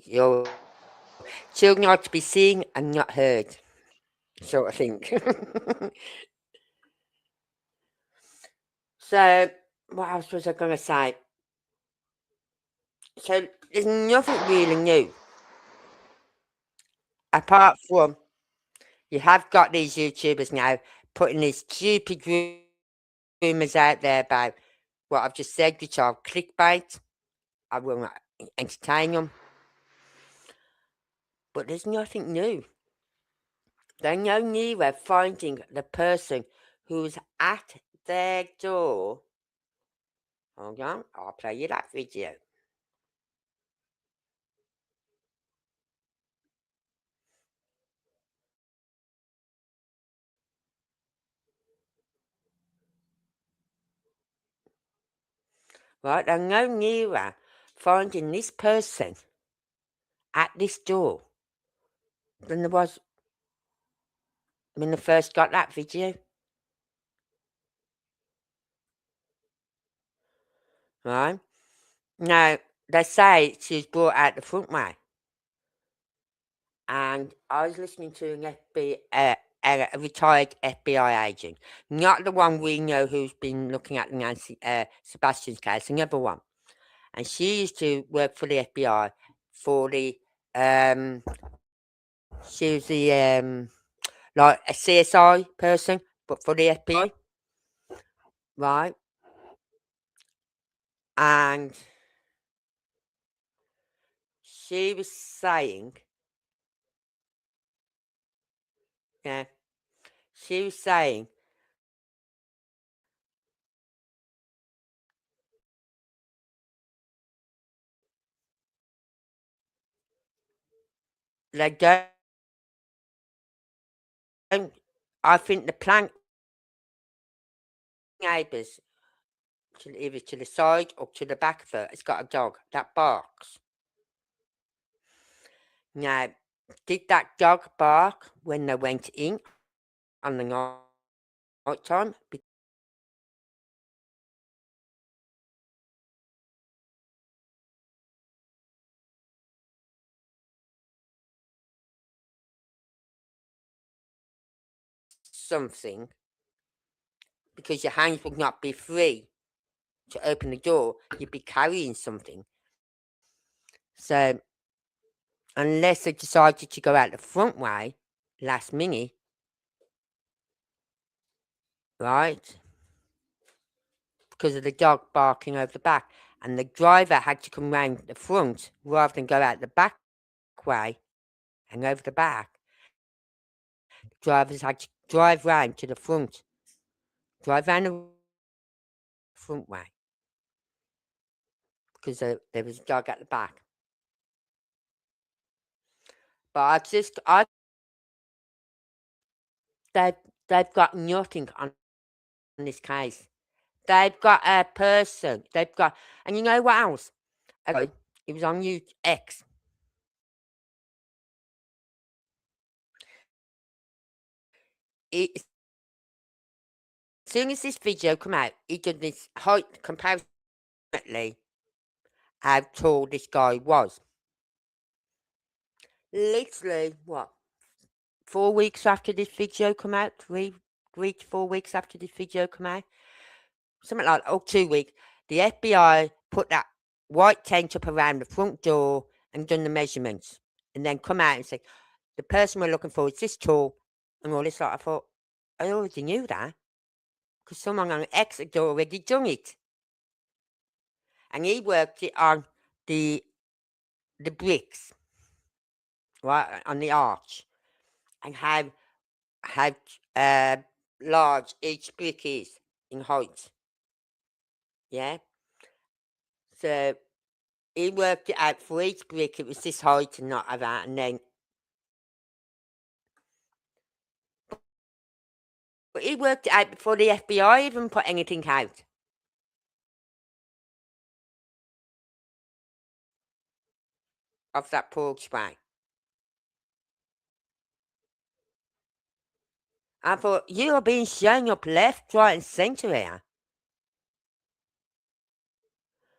your children are to be seen and not heard, sort of thing. So, what else was I going to say? So, there's nothing really new. Apart from, you have got these YouTubers now putting these stupid rumours out there about what I've just said, which are clickbait. I will not entertain them. But there's nothing new. They're no nearer finding the person who's at their door. Hold on, I'll play you that video. Right, they're no nearer finding this person at this door than there was when they first got that video. Right? Now, they say she was brought out the front way. And I was listening to an a retired FBI agent, not the one we know who's been looking at Nancy Sebastian's case, another one. And she used to work for the FBI for the she was the like a CSI person, but for the FBI, right? And she was saying, yeah, she was saying they don't. I think the plank neighbours, either to the side or to the back of her, has got a dog that barks. Now, did that dog bark when they went in on the night time? Something, because your hands would not be free to open the door, you'd be carrying something. So, unless they decided to go out the front way last minute, right? Because of the dog barking over the back, and the driver had to come round the front rather than go out the back way and over the back. Drivers had to drive round to the front, drive round the front way because there was a dog at the back. But I they've got nothing on this case. They've got a person. They've got, and you know what else? Okay, it was on you X. As soon as this video come out, he did this height comparison how tall this guy was. Literally, what, 4 weeks after this video come out? 3 to 4 weeks after this video come out? Something like, 2 weeks. The FBI put that white tent up around the front door and done the measurements. And then come out and say, the person we're looking for is this tall and all this. Like, I thought, I already knew that because someone on X had already done it. And he worked it on the bricks, right, on the arch, and how large each brick is in height. Yeah. So he worked it out for each brick. It was this height and not that. And then, but he worked it out before the FBI even put anything out. Of that porchway. I thought, you are being shown up left, right, and centre here.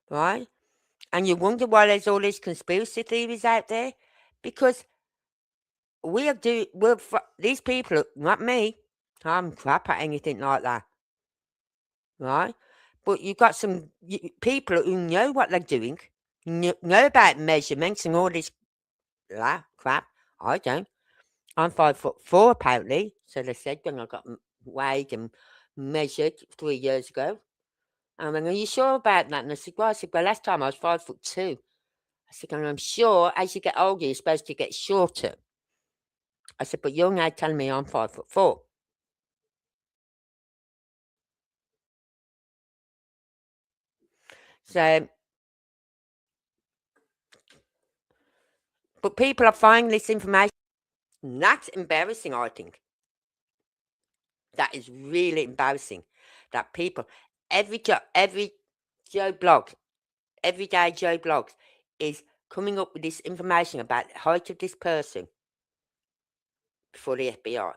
Right? And you wonder why there's all these conspiracy theories out there? Because these people, not me, I'm crap at anything like that. Right? But you've got some people who know what they're doing, know about measurements and all this crap. I don't. I'm 5'4", apparently. So they said when I got weighed and measured 3 years ago. And I went, are you sure about that? And I said, well, last time I was 5'2". I said, and I'm sure as you get older, you're supposed to get shorter. I said, but you're now telling me I'm 5'4". So, but people are finding this information. And that's embarrassing, I think. That is really embarrassing. That people, every Joe blog, everyday Joe blogs is coming up with this information about the height of this person before the FBI.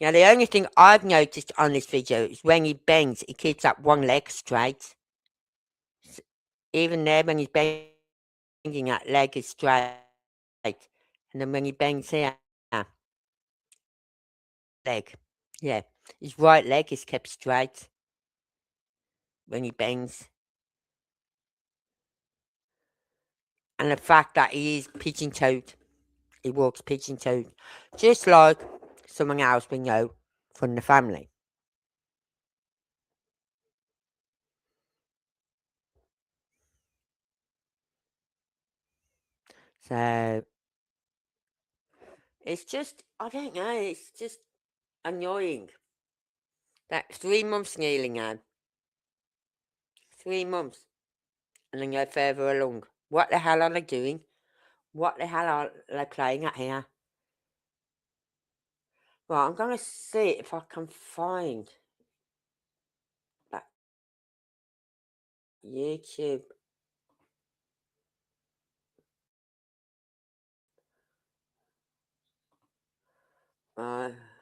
Now, the only thing I've noticed on this video is when he bends, he keeps that one leg straight. Even there, when he's bending, that leg is straight. And then when he bends here, leg, yeah, his right leg is kept straight when he bends. And the fact that he is pigeon-toed, he walks pigeon-toed, just like someone else we know from the family. So it's just, I don't know, it's just annoying. That 3 months nearly now. 3 months. And then go further along. What the hell are they doing? What the hell are they playing at here? Right, I'm going to see if I can find that YouTube.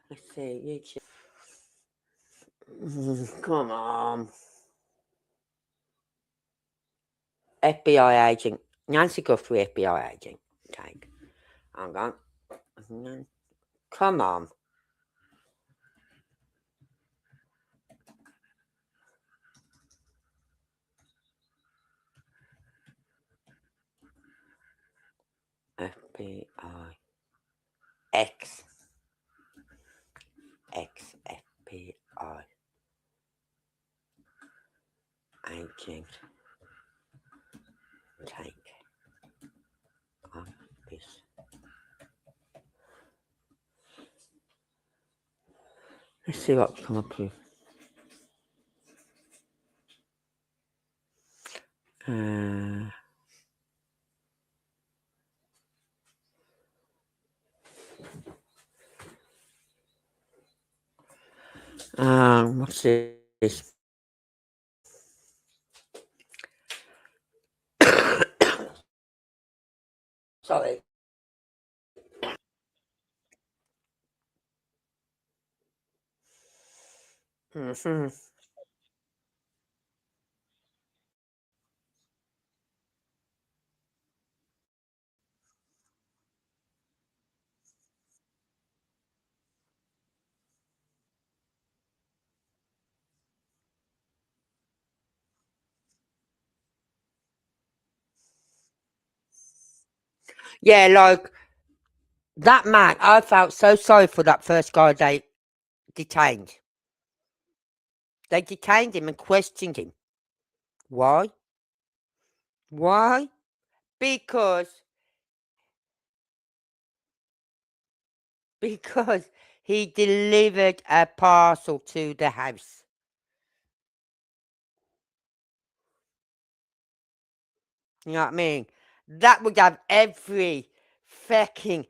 Let's see, YouTube. Come on. FBI agent. Nancy Guthrie, FBI agent. Take. Hang on. Come on. FBI. X. FBI. Agent. Take. On this. Let's see what's come up with. What's this? Sorry. Mhm. Yeah, like that man, I felt so sorry for that first guy they detained. They detained him and questioned him. Why? Why? Because because he delivered a parcel to the house. You know what I mean? That would have every fucking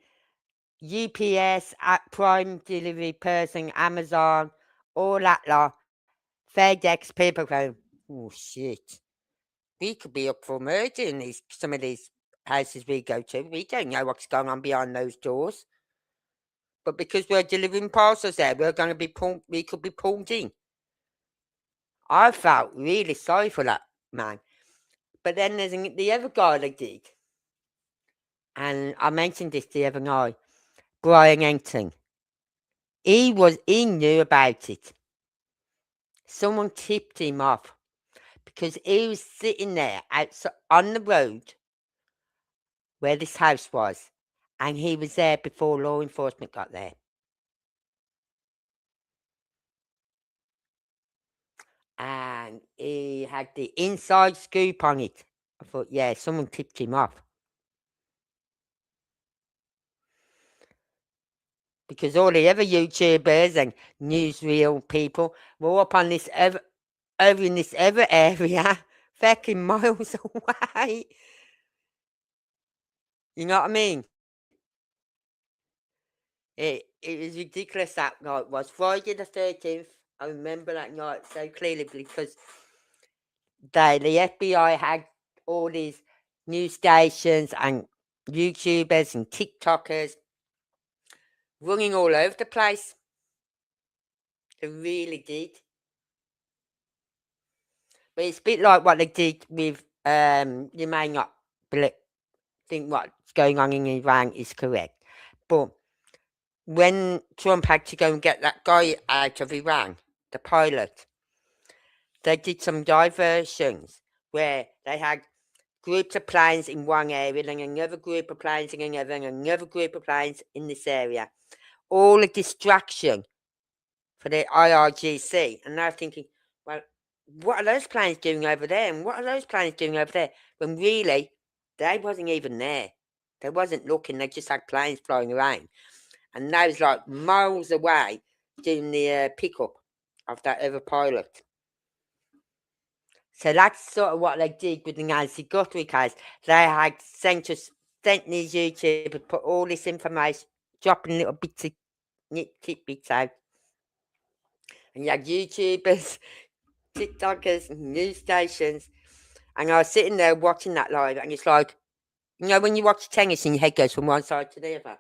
UPS at Prime Delivery person, Amazon, all that lot, FedEx, people going, oh shit. We could be up for murder in some of these houses we go to. We don't know what's going on behind those doors. But because we're delivering parcels there, we're going to be we could be pulled in. I felt really sorry for that man. But then there's the other guy they did, and I mentioned this the other night, Brian Engton. He knew about it. Someone tipped him off because he was sitting there outside on the road where this house was, and he was there before law enforcement got there. And he had the inside scoop on it. I thought, yeah, someone tipped him off. Because all the other YouTubers and newsreel people were up on this over in this other area, fucking miles away. You know what I mean? It was ridiculous that night was. Friday the 13th, I remember that night so clearly because the FBI had all these news stations and YouTubers and TikTokers running all over the place. They really did. But it's a bit like what they did with, you may not think what's going on in Iran is correct. But when Trump had to go and get that guy out of Iran, the pilot, they did some diversions where they had groups of planes in one area, then another group of planes in another, and another group of planes in this area. All a distraction for the IRGC. And they're thinking, well, what are those planes doing over there? And what are those planes doing over there? When really, they wasn't even there. They wasn't looking. They just had planes flying around. And they was like miles away doing the pickup of that other pilot. So that's sort of what they did with the Nancy Guthrie case. They had sent these YouTubers, put all this information, dropping little bits of tidbits out. And you had YouTubers, TikTokers, news stations. And I was sitting there watching that live, and it's like, you know, when you watch tennis and your head goes from one side to the other?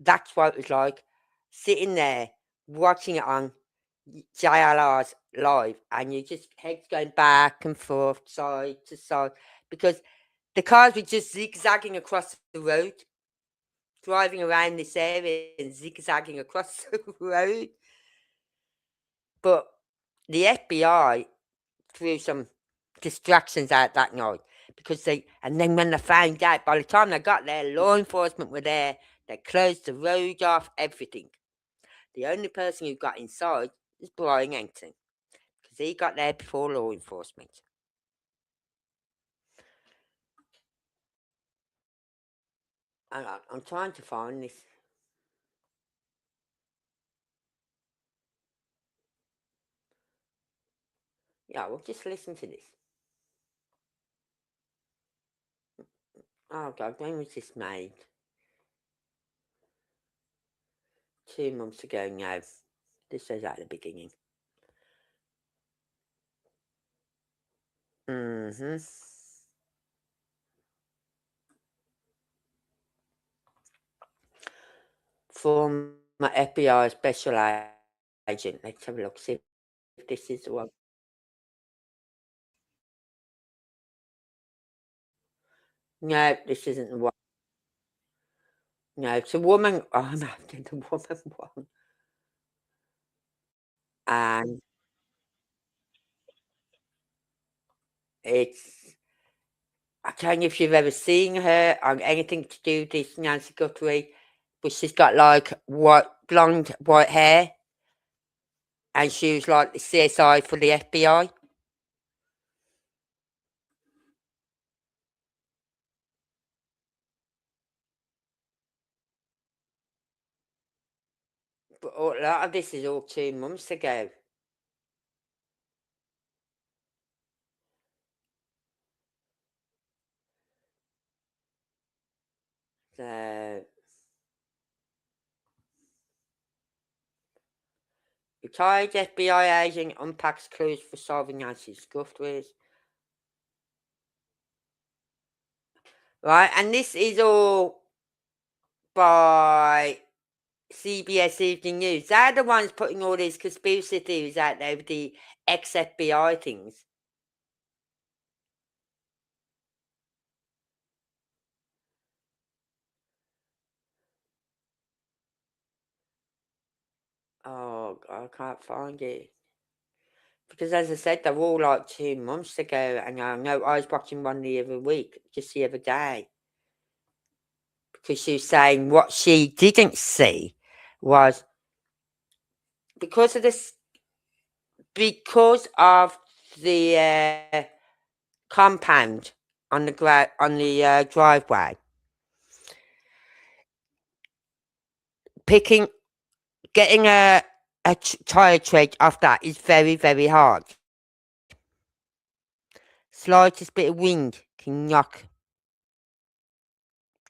That's what it was like, sitting there watching it on JLR's live, and you just heads going back and forth, side to side, because the cars were just zigzagging across the road, driving around this area and zigzagging across the road. But the FBI threw some distractions out that night because and then when they found out, by the time they got there, law enforcement were there, they closed the road off, everything. The only person who got inside was Brian Engton because he got there before law enforcement. And I'm trying to find this. Yeah, well, just listen to this. Oh, God, when was this made? 2 months ago now. This says at the beginning. Mm-hmm. Former FBI special agent. Let's have a look. See if this is the one. No, this isn't the one. No, it's a woman. Oh no, it's the woman one. And it's, I don't know if you've ever seen her on anything to do with this Nancy Guthrie, but she's got like blonde, white hair, and she was like the CSI for the FBI. But a lot of this is all 2 months ago. So, retired FBI agent unpacks clues for solving Nancy Guthrie's. Right, and this is all by CBS Evening News. They're the ones putting all these conspiracy theories out there with the ex-FBI things. Oh, I can't find it. Because as I said, they're all like 2 months ago, and I know I was watching one the other week, just the other day. Because she was saying what she didn't see was because of this, because of the compound on the driveway, picking, getting a tire tread off that is very, very hard. Slightest bit of wind can knock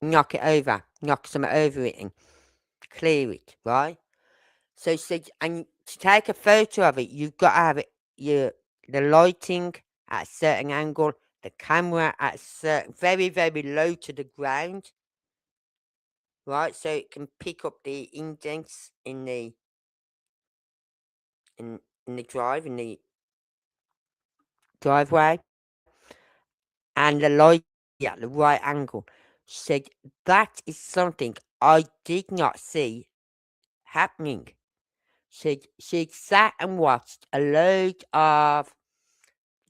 it over, knock something over it and clear it, right? So she said, and to take a photo of it, you've got to have it, the lighting at a certain angle, the camera at a certain, very, very low to the ground, right? So it can pick up the indents in the in in the driveway, and the light at the right angle. She said that is something I did not see happening. She'd sat and watched a load of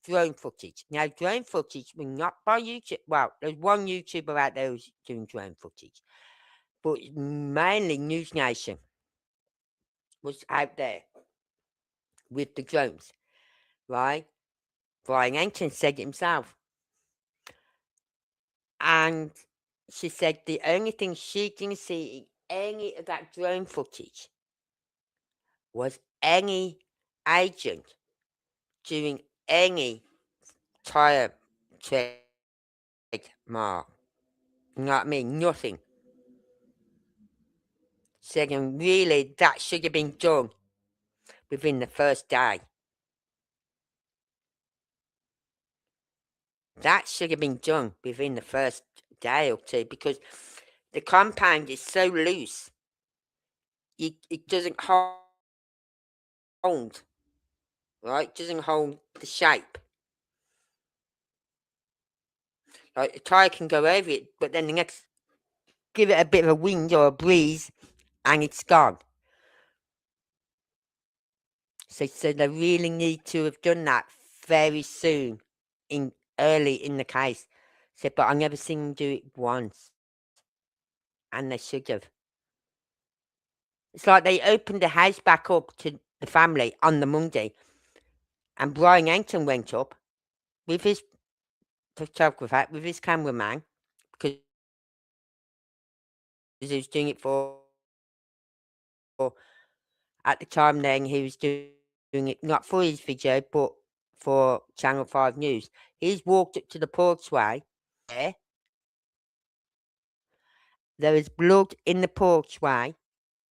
drone footage. Now, drone footage was not by YouTube. Well, there's one YouTuber out there who's doing drone footage, but mainly News Nation was out there with the drones, right? Brian Anton said it himself. And she said the only thing she didn't see in any of that drone footage was any agent doing any tire tread mark. You know what I mean? Nothing. Saying really that should have been done within the first day. That should have been done within the first day or two because the compound is so loose. It doesn't hold, right? It doesn't hold the shape. Like a tire can go over it, but then the next, give it a bit of a wind or a breeze, and it's gone. So they really need to have done that very soon, early in the case. Said, but I never seen them do it once, and they should have. It's like they opened the house back up to the family on the Monday, and Brian Anton went up with his photographer, with his cameraman, because he was doing it for at the time. Then he was doing it not for his video, but for Channel 5 News. He's walked up to the porchway. There was blood in the porchway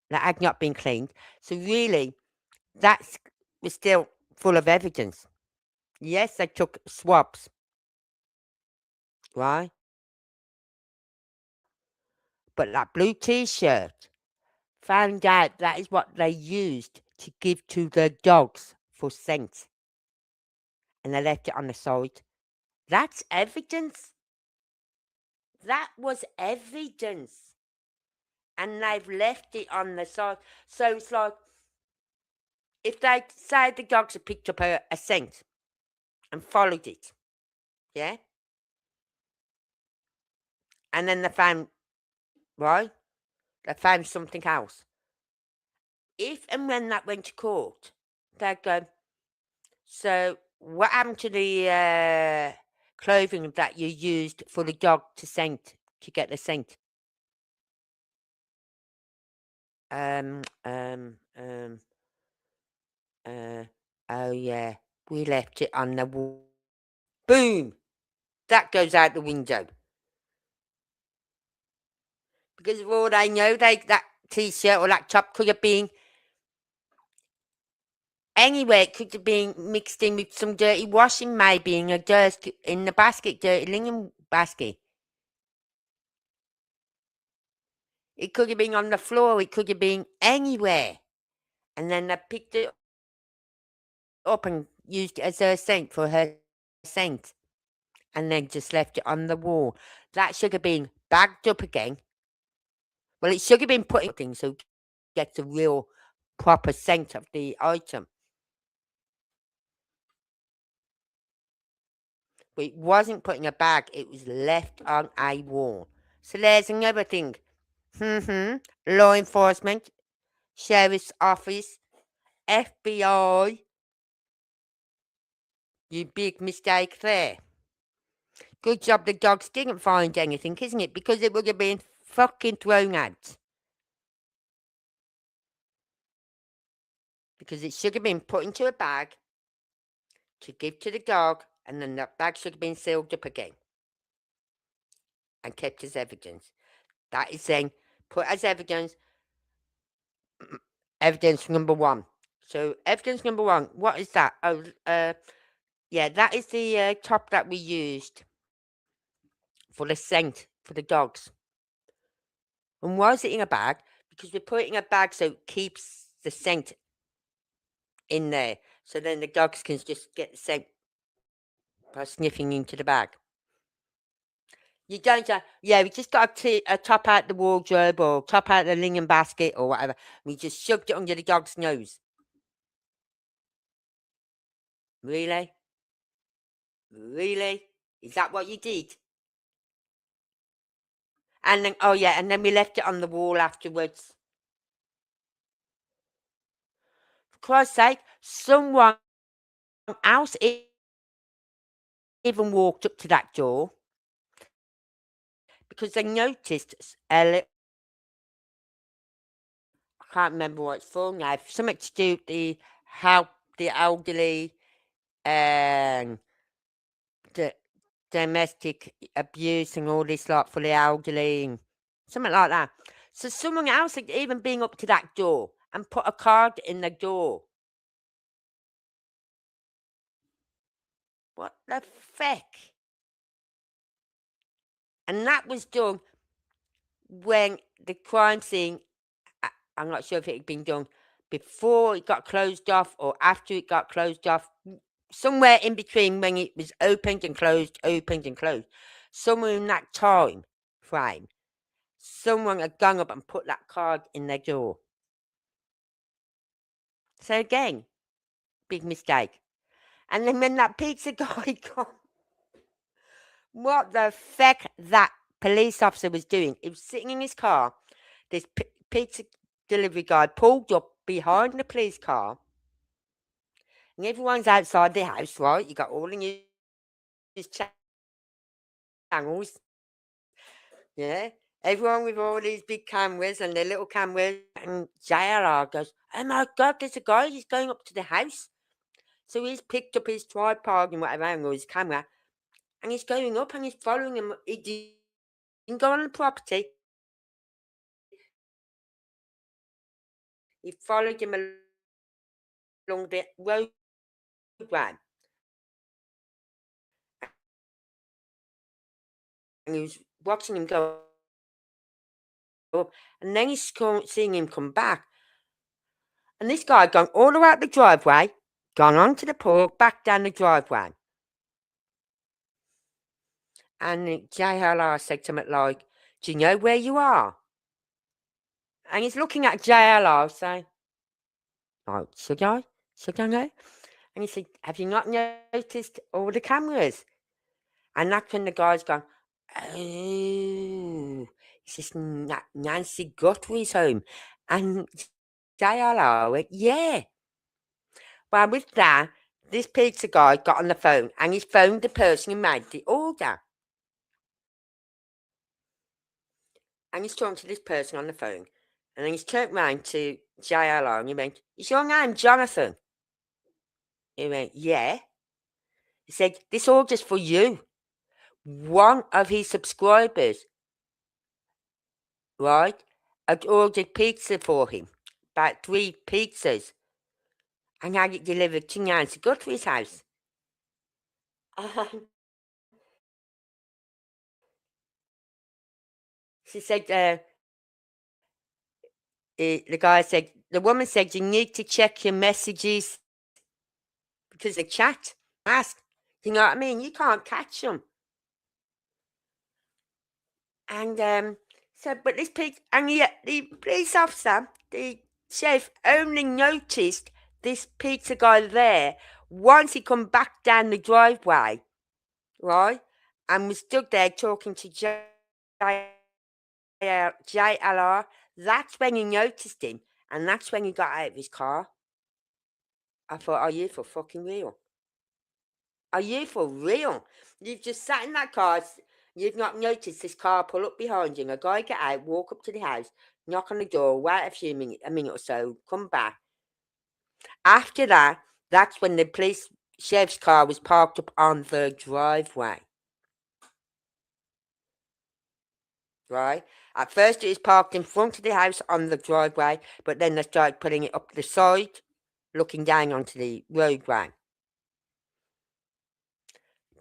that had not been cleaned. So really, That's was still full of evidence. Yes, they took swabs, right? But that blue T-shirt found out that is what they used to give to the dogs for scent, and they left it on the side. That's evidence. That was evidence, and they've left it on the side. So it's like if they say the dogs have picked up a scent and followed it, yeah, and then they found right, they found something else. If and when that went to court, they'd go, so what happened to the clothing that you used for the dog to get the scent? Um, um, um, uh, oh yeah, we left it on the wall. Boom! That goes out the window. Because of all they know, that T-shirt or that top could have been anywhere. It could have been mixed in with some dirty washing, maybe in the basket, dirty linen basket. It could have been on the floor. It could have been anywhere. And then they picked it up and used it as her scent for her scent. And then just left it on the wall. That should have been bagged up again. Well, it should have been put in things so it gets a real proper scent of the item. But it wasn't put in a bag, it was left on a wall. So there's another thing. Law enforcement, sheriff's office, FBI. You big mistake there. Good job the dogs didn't find anything, isn't it? Because it would have been fucking thrown out. Because it should have been put into a bag to give to the dog, and then that bag should have been sealed up again and kept as evidence. That is then put as evidence. Evidence number one. So evidence number one, what is that? Oh, yeah, that is the top that we used for the scent for the dogs. And why is it in a bag? Because we put it in a bag so it keeps the scent in there. So then the dogs can just get the scent by sniffing into the bag. You don't, yeah, we just got a top out the wardrobe or top out the linen basket or whatever. We just shoved it under the dog's nose. Really? Really? Is that what you did? And then, oh yeah, and then we left it on the wall afterwards. For Christ's sake, someone else even walked up to that door because they noticed I can't remember what it's for now. Something to do with the elderly and the domestic abuse and all this lot for the elderly and something like that. So someone else had even been up to that door and put a card in the door. What the feck? And that was done when the crime scene, I'm not sure if it had been done before it got closed off or after it got closed off, somewhere in between when it was opened and closed, somewhere in that time frame, someone had gone up and put that card in their door. So again, big mistake. And then when that pizza guy got, what the feck that police officer was doing, he was sitting in his car, this pizza delivery guy pulled up behind the police car, and everyone's outside the house, right? You got all the news channels, yeah? Everyone with all these big cameras and their little cameras, and JLR goes, oh my God, there's a guy, he's going up to the house. So he's picked up his tripod and whatever, and his camera, and he's going up and he's following him. He didn't go on the property. He followed him along the roadway, and he was watching him go up, and then he's seeing him come back, and this guy had gone all the way out the driveway, gone onto the porch, back down the driveway, and JLR said to him like, "Do you know where you are?" And he's looking at JLR saying, "Oh, should I? Should I know?" And he said, "Have you not noticed all the cameras?" And that's when the guy's gone, "Oh, it's just Nancy Guthrie's home." And JLR went, "Yeah." Well, with that, this pizza guy got on the phone and he's phoned the person who made the order. And he's talking to this person on the phone. And then he's turned round to JLR and he went, "Is your name Jonathan?" He went, "Yeah." He said, "This order's for you." One of his subscribers, right, had ordered pizza for him, about 3 pizzas, and had it delivered to Nancy Guthrie's house. She said, the guy said, the woman said, "You need to check your messages because the chat ask." You know what I mean? You can't catch them. And so, but this pizza, and yet the police officer, the sheriff, only noticed this pizza guy there once he come back down the driveway, right? And was stood there talking to JLR. That's when he noticed him, and that's when he got out of his car. I thought, are you for fucking real? Are you for real? You've just sat in that car, you've not noticed this car pull up behind you, and a guy get out, walk up to the house, knock on the door, wait a minute or so, come back. After that, that's when the police sheriff's car was parked up on the driveway. Right? At first it was parked in front of the house on the driveway, but then they started putting it up the side, looking down onto the roadway.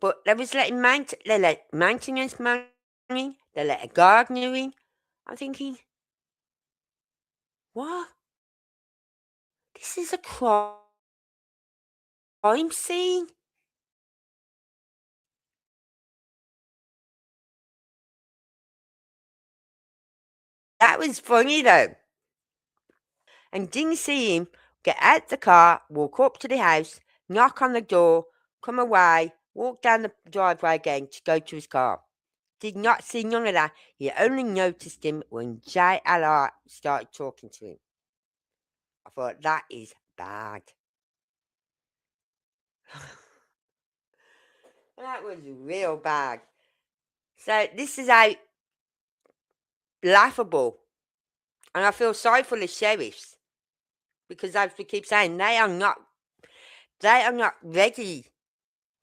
But they was letting they let maintenance money, they let a gardener in. I'm thinking, what? This is a crime scene? That was funny though. And didn't see him get out the car, walk up to the house, knock on the door, come away, walk down the driveway again to go to his car. Did not see none of that. He only noticed him when JLR started talking to him. I thought, that is bad. That was real bad. So this is how laughable. And I feel sorry for the sheriffs because as we keep saying, they are not ready.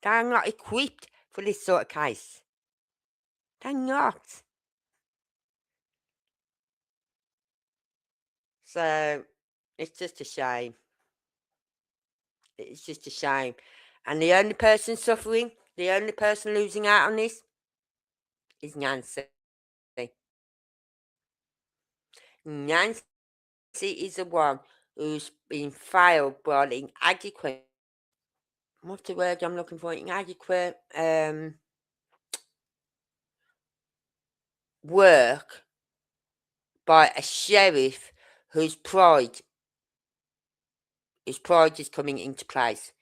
They are not equipped for this sort of case. They're not. So it's just a shame. It's just a shame. And the only person suffering, the only person losing out on this is Nancy. Nancy is the one who's been failed by inadequate. What's the word I'm looking for? Inadequate work by a sheriff whose pride is coming into place.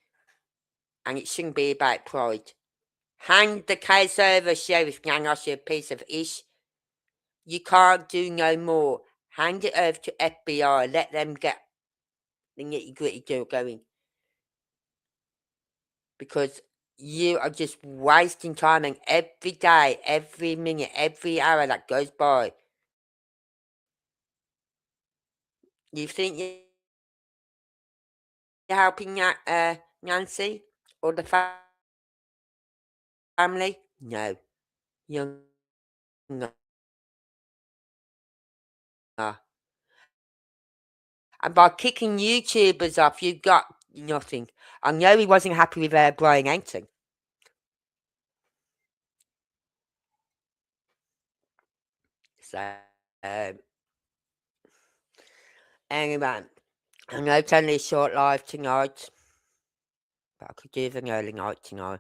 And it shouldn't be about pride. Hand the case over, Sheriff Nanos, you piece of ish. You can't do no more. Hand it over to FBI. Let them get the nitty gritty deal going. Because you are just wasting time, and every day, every minute, every hour that goes by, you think you're helping Nancy or the family? No, you're not. And by kicking YouTubers off, you've got Nothing. I know he wasn't happy with Brian Anton. So, anyway, I know it's only a short live tonight, but I could do with an early night tonight.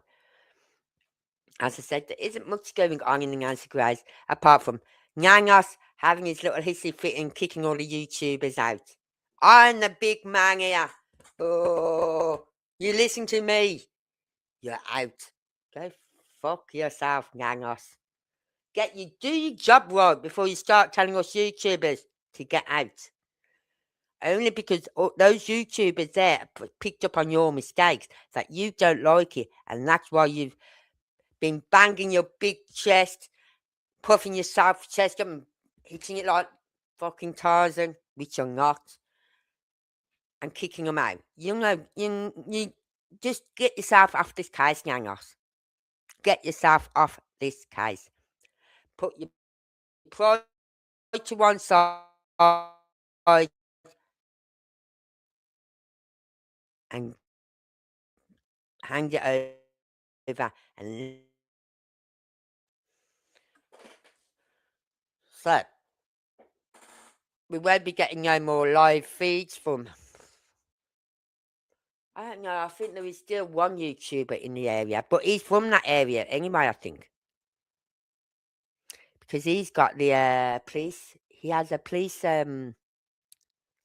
As I said, there isn't much going on in the Nancy Grays apart from Nanos having his little hissy fit and kicking all the YouTubers out. I'm the big man here. Oh, you listen to me. You're out. Go fuck yourself, Nanos. Do your job right before you start telling us YouTubers to get out. Only because those YouTubers there picked up on your mistakes that you don't like it, and that's why you've been banging your big chest, puffing your soft chest up and hitting it like fucking Tarzan, which you're not, and kicking them out. You just get yourself off this case, Nyangos. Get yourself off this case. Put your pride to one side and hand it over. And so we won't be getting no more live feeds from. I don't know. I think there is still one YouTuber in the area, but he's from that area anyway. I think because he's got the police. He has a police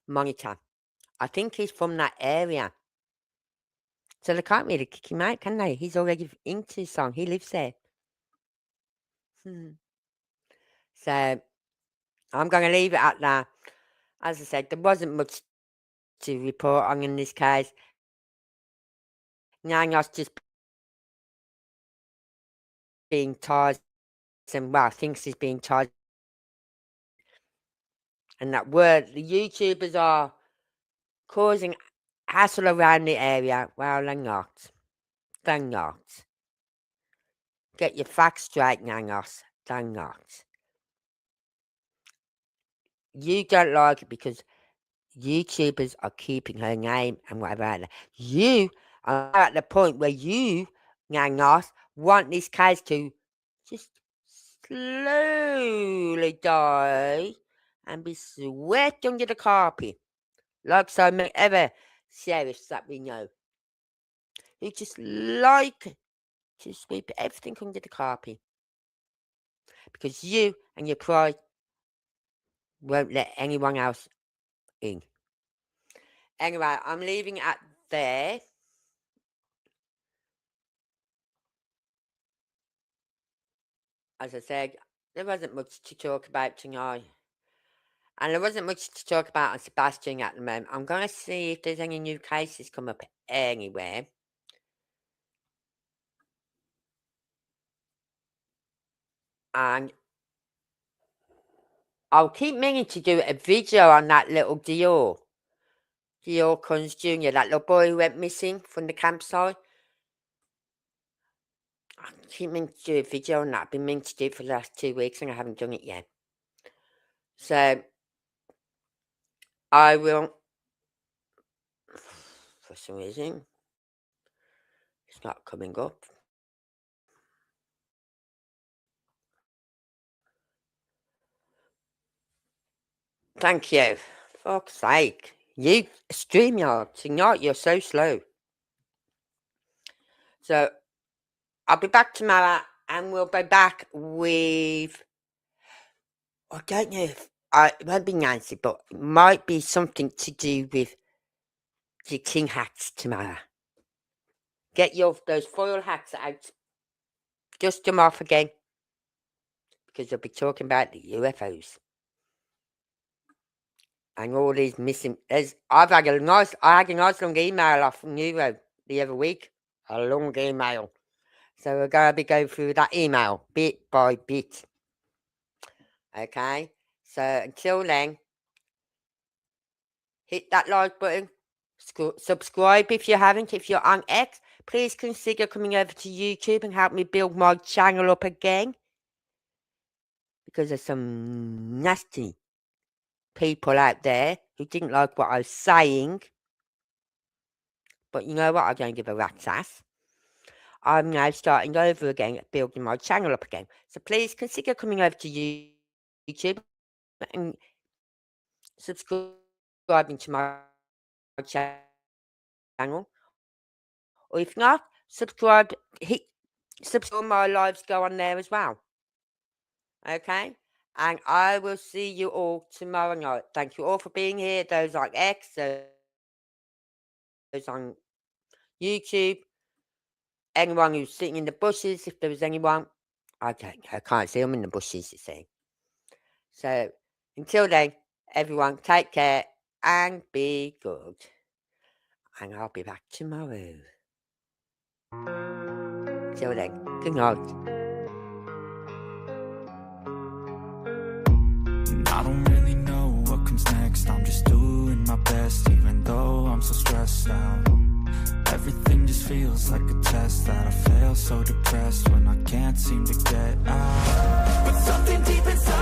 monitor. I think he's from that area, so they can't really kick him out, can they? He's already into the song. He lives there. So I'm going to leave it at that. As I said, there wasn't much to report on in this case. Nyanya's just being charged, and well, thinks he's being charged. And that word, the YouTubers are causing hassle around the area. Well, they're not. They're not. Get your facts straight, Nangos. They're not. You don't like it because YouTubers are keeping her name and whatever. You are at the point where you, Nangos, want this case to just slowly die and be swept under the carpet, like so many other sheriffs that we know, who just like to sweep everything under the carpet because you and your pride won't let anyone else in. Anyway, I'm leaving it at there. As I said, there wasn't much to talk about tonight. And there wasn't much to talk about on Sebastian at the moment. I'm going to see if there's any new cases come up anywhere. And I'll keep meaning to do a video on that little Dior Kunz Jr., that little boy who went missing from the campsite. I keep meaning to do a video on that. I've been meaning to do it for the last 2 weeks and I haven't done it yet. So I will, for some reason, it's not coming up. Thank you. Fuck's sake. You, StreamYard, tonight you're so slow. So I'll be back tomorrow and we'll be back with, I don't know if, it won't be Nancy, but it might be something to do with the king hats tomorrow. Get those foil hats out. Dust them off again. Because they'll be talking about the UFOs. And all these missing. I had a nice long email off from Euro the other week. A long email. So we're going to be going through that email bit by bit. Okay? So until then, hit that like button. Subscribe if you haven't. If you're on X, please consider coming over to YouTube and help me build my channel up again. Because there's some nasty people out there who didn't like what I was saying. But you know what? I don't give a rat's ass. I'm now starting over again at building my channel up again. So please consider coming over to YouTube and subscribing to my channel. Or if not, subscribe, my lives go on there as well. Okay? And I will see you all tomorrow night. Thank you all for being here. Those on X, those on YouTube, anyone who's sitting in the bushes, if there was anyone. I can't see them in the bushes, you see. So, until then, everyone, take care and be good. And I'll be back tomorrow. Till then, good night. I don't really know what comes next. I'm just doing my best, even though I'm so stressed out. Everything just feels like a test that I fail, so depressed when I can't seem to get out. But something deep inside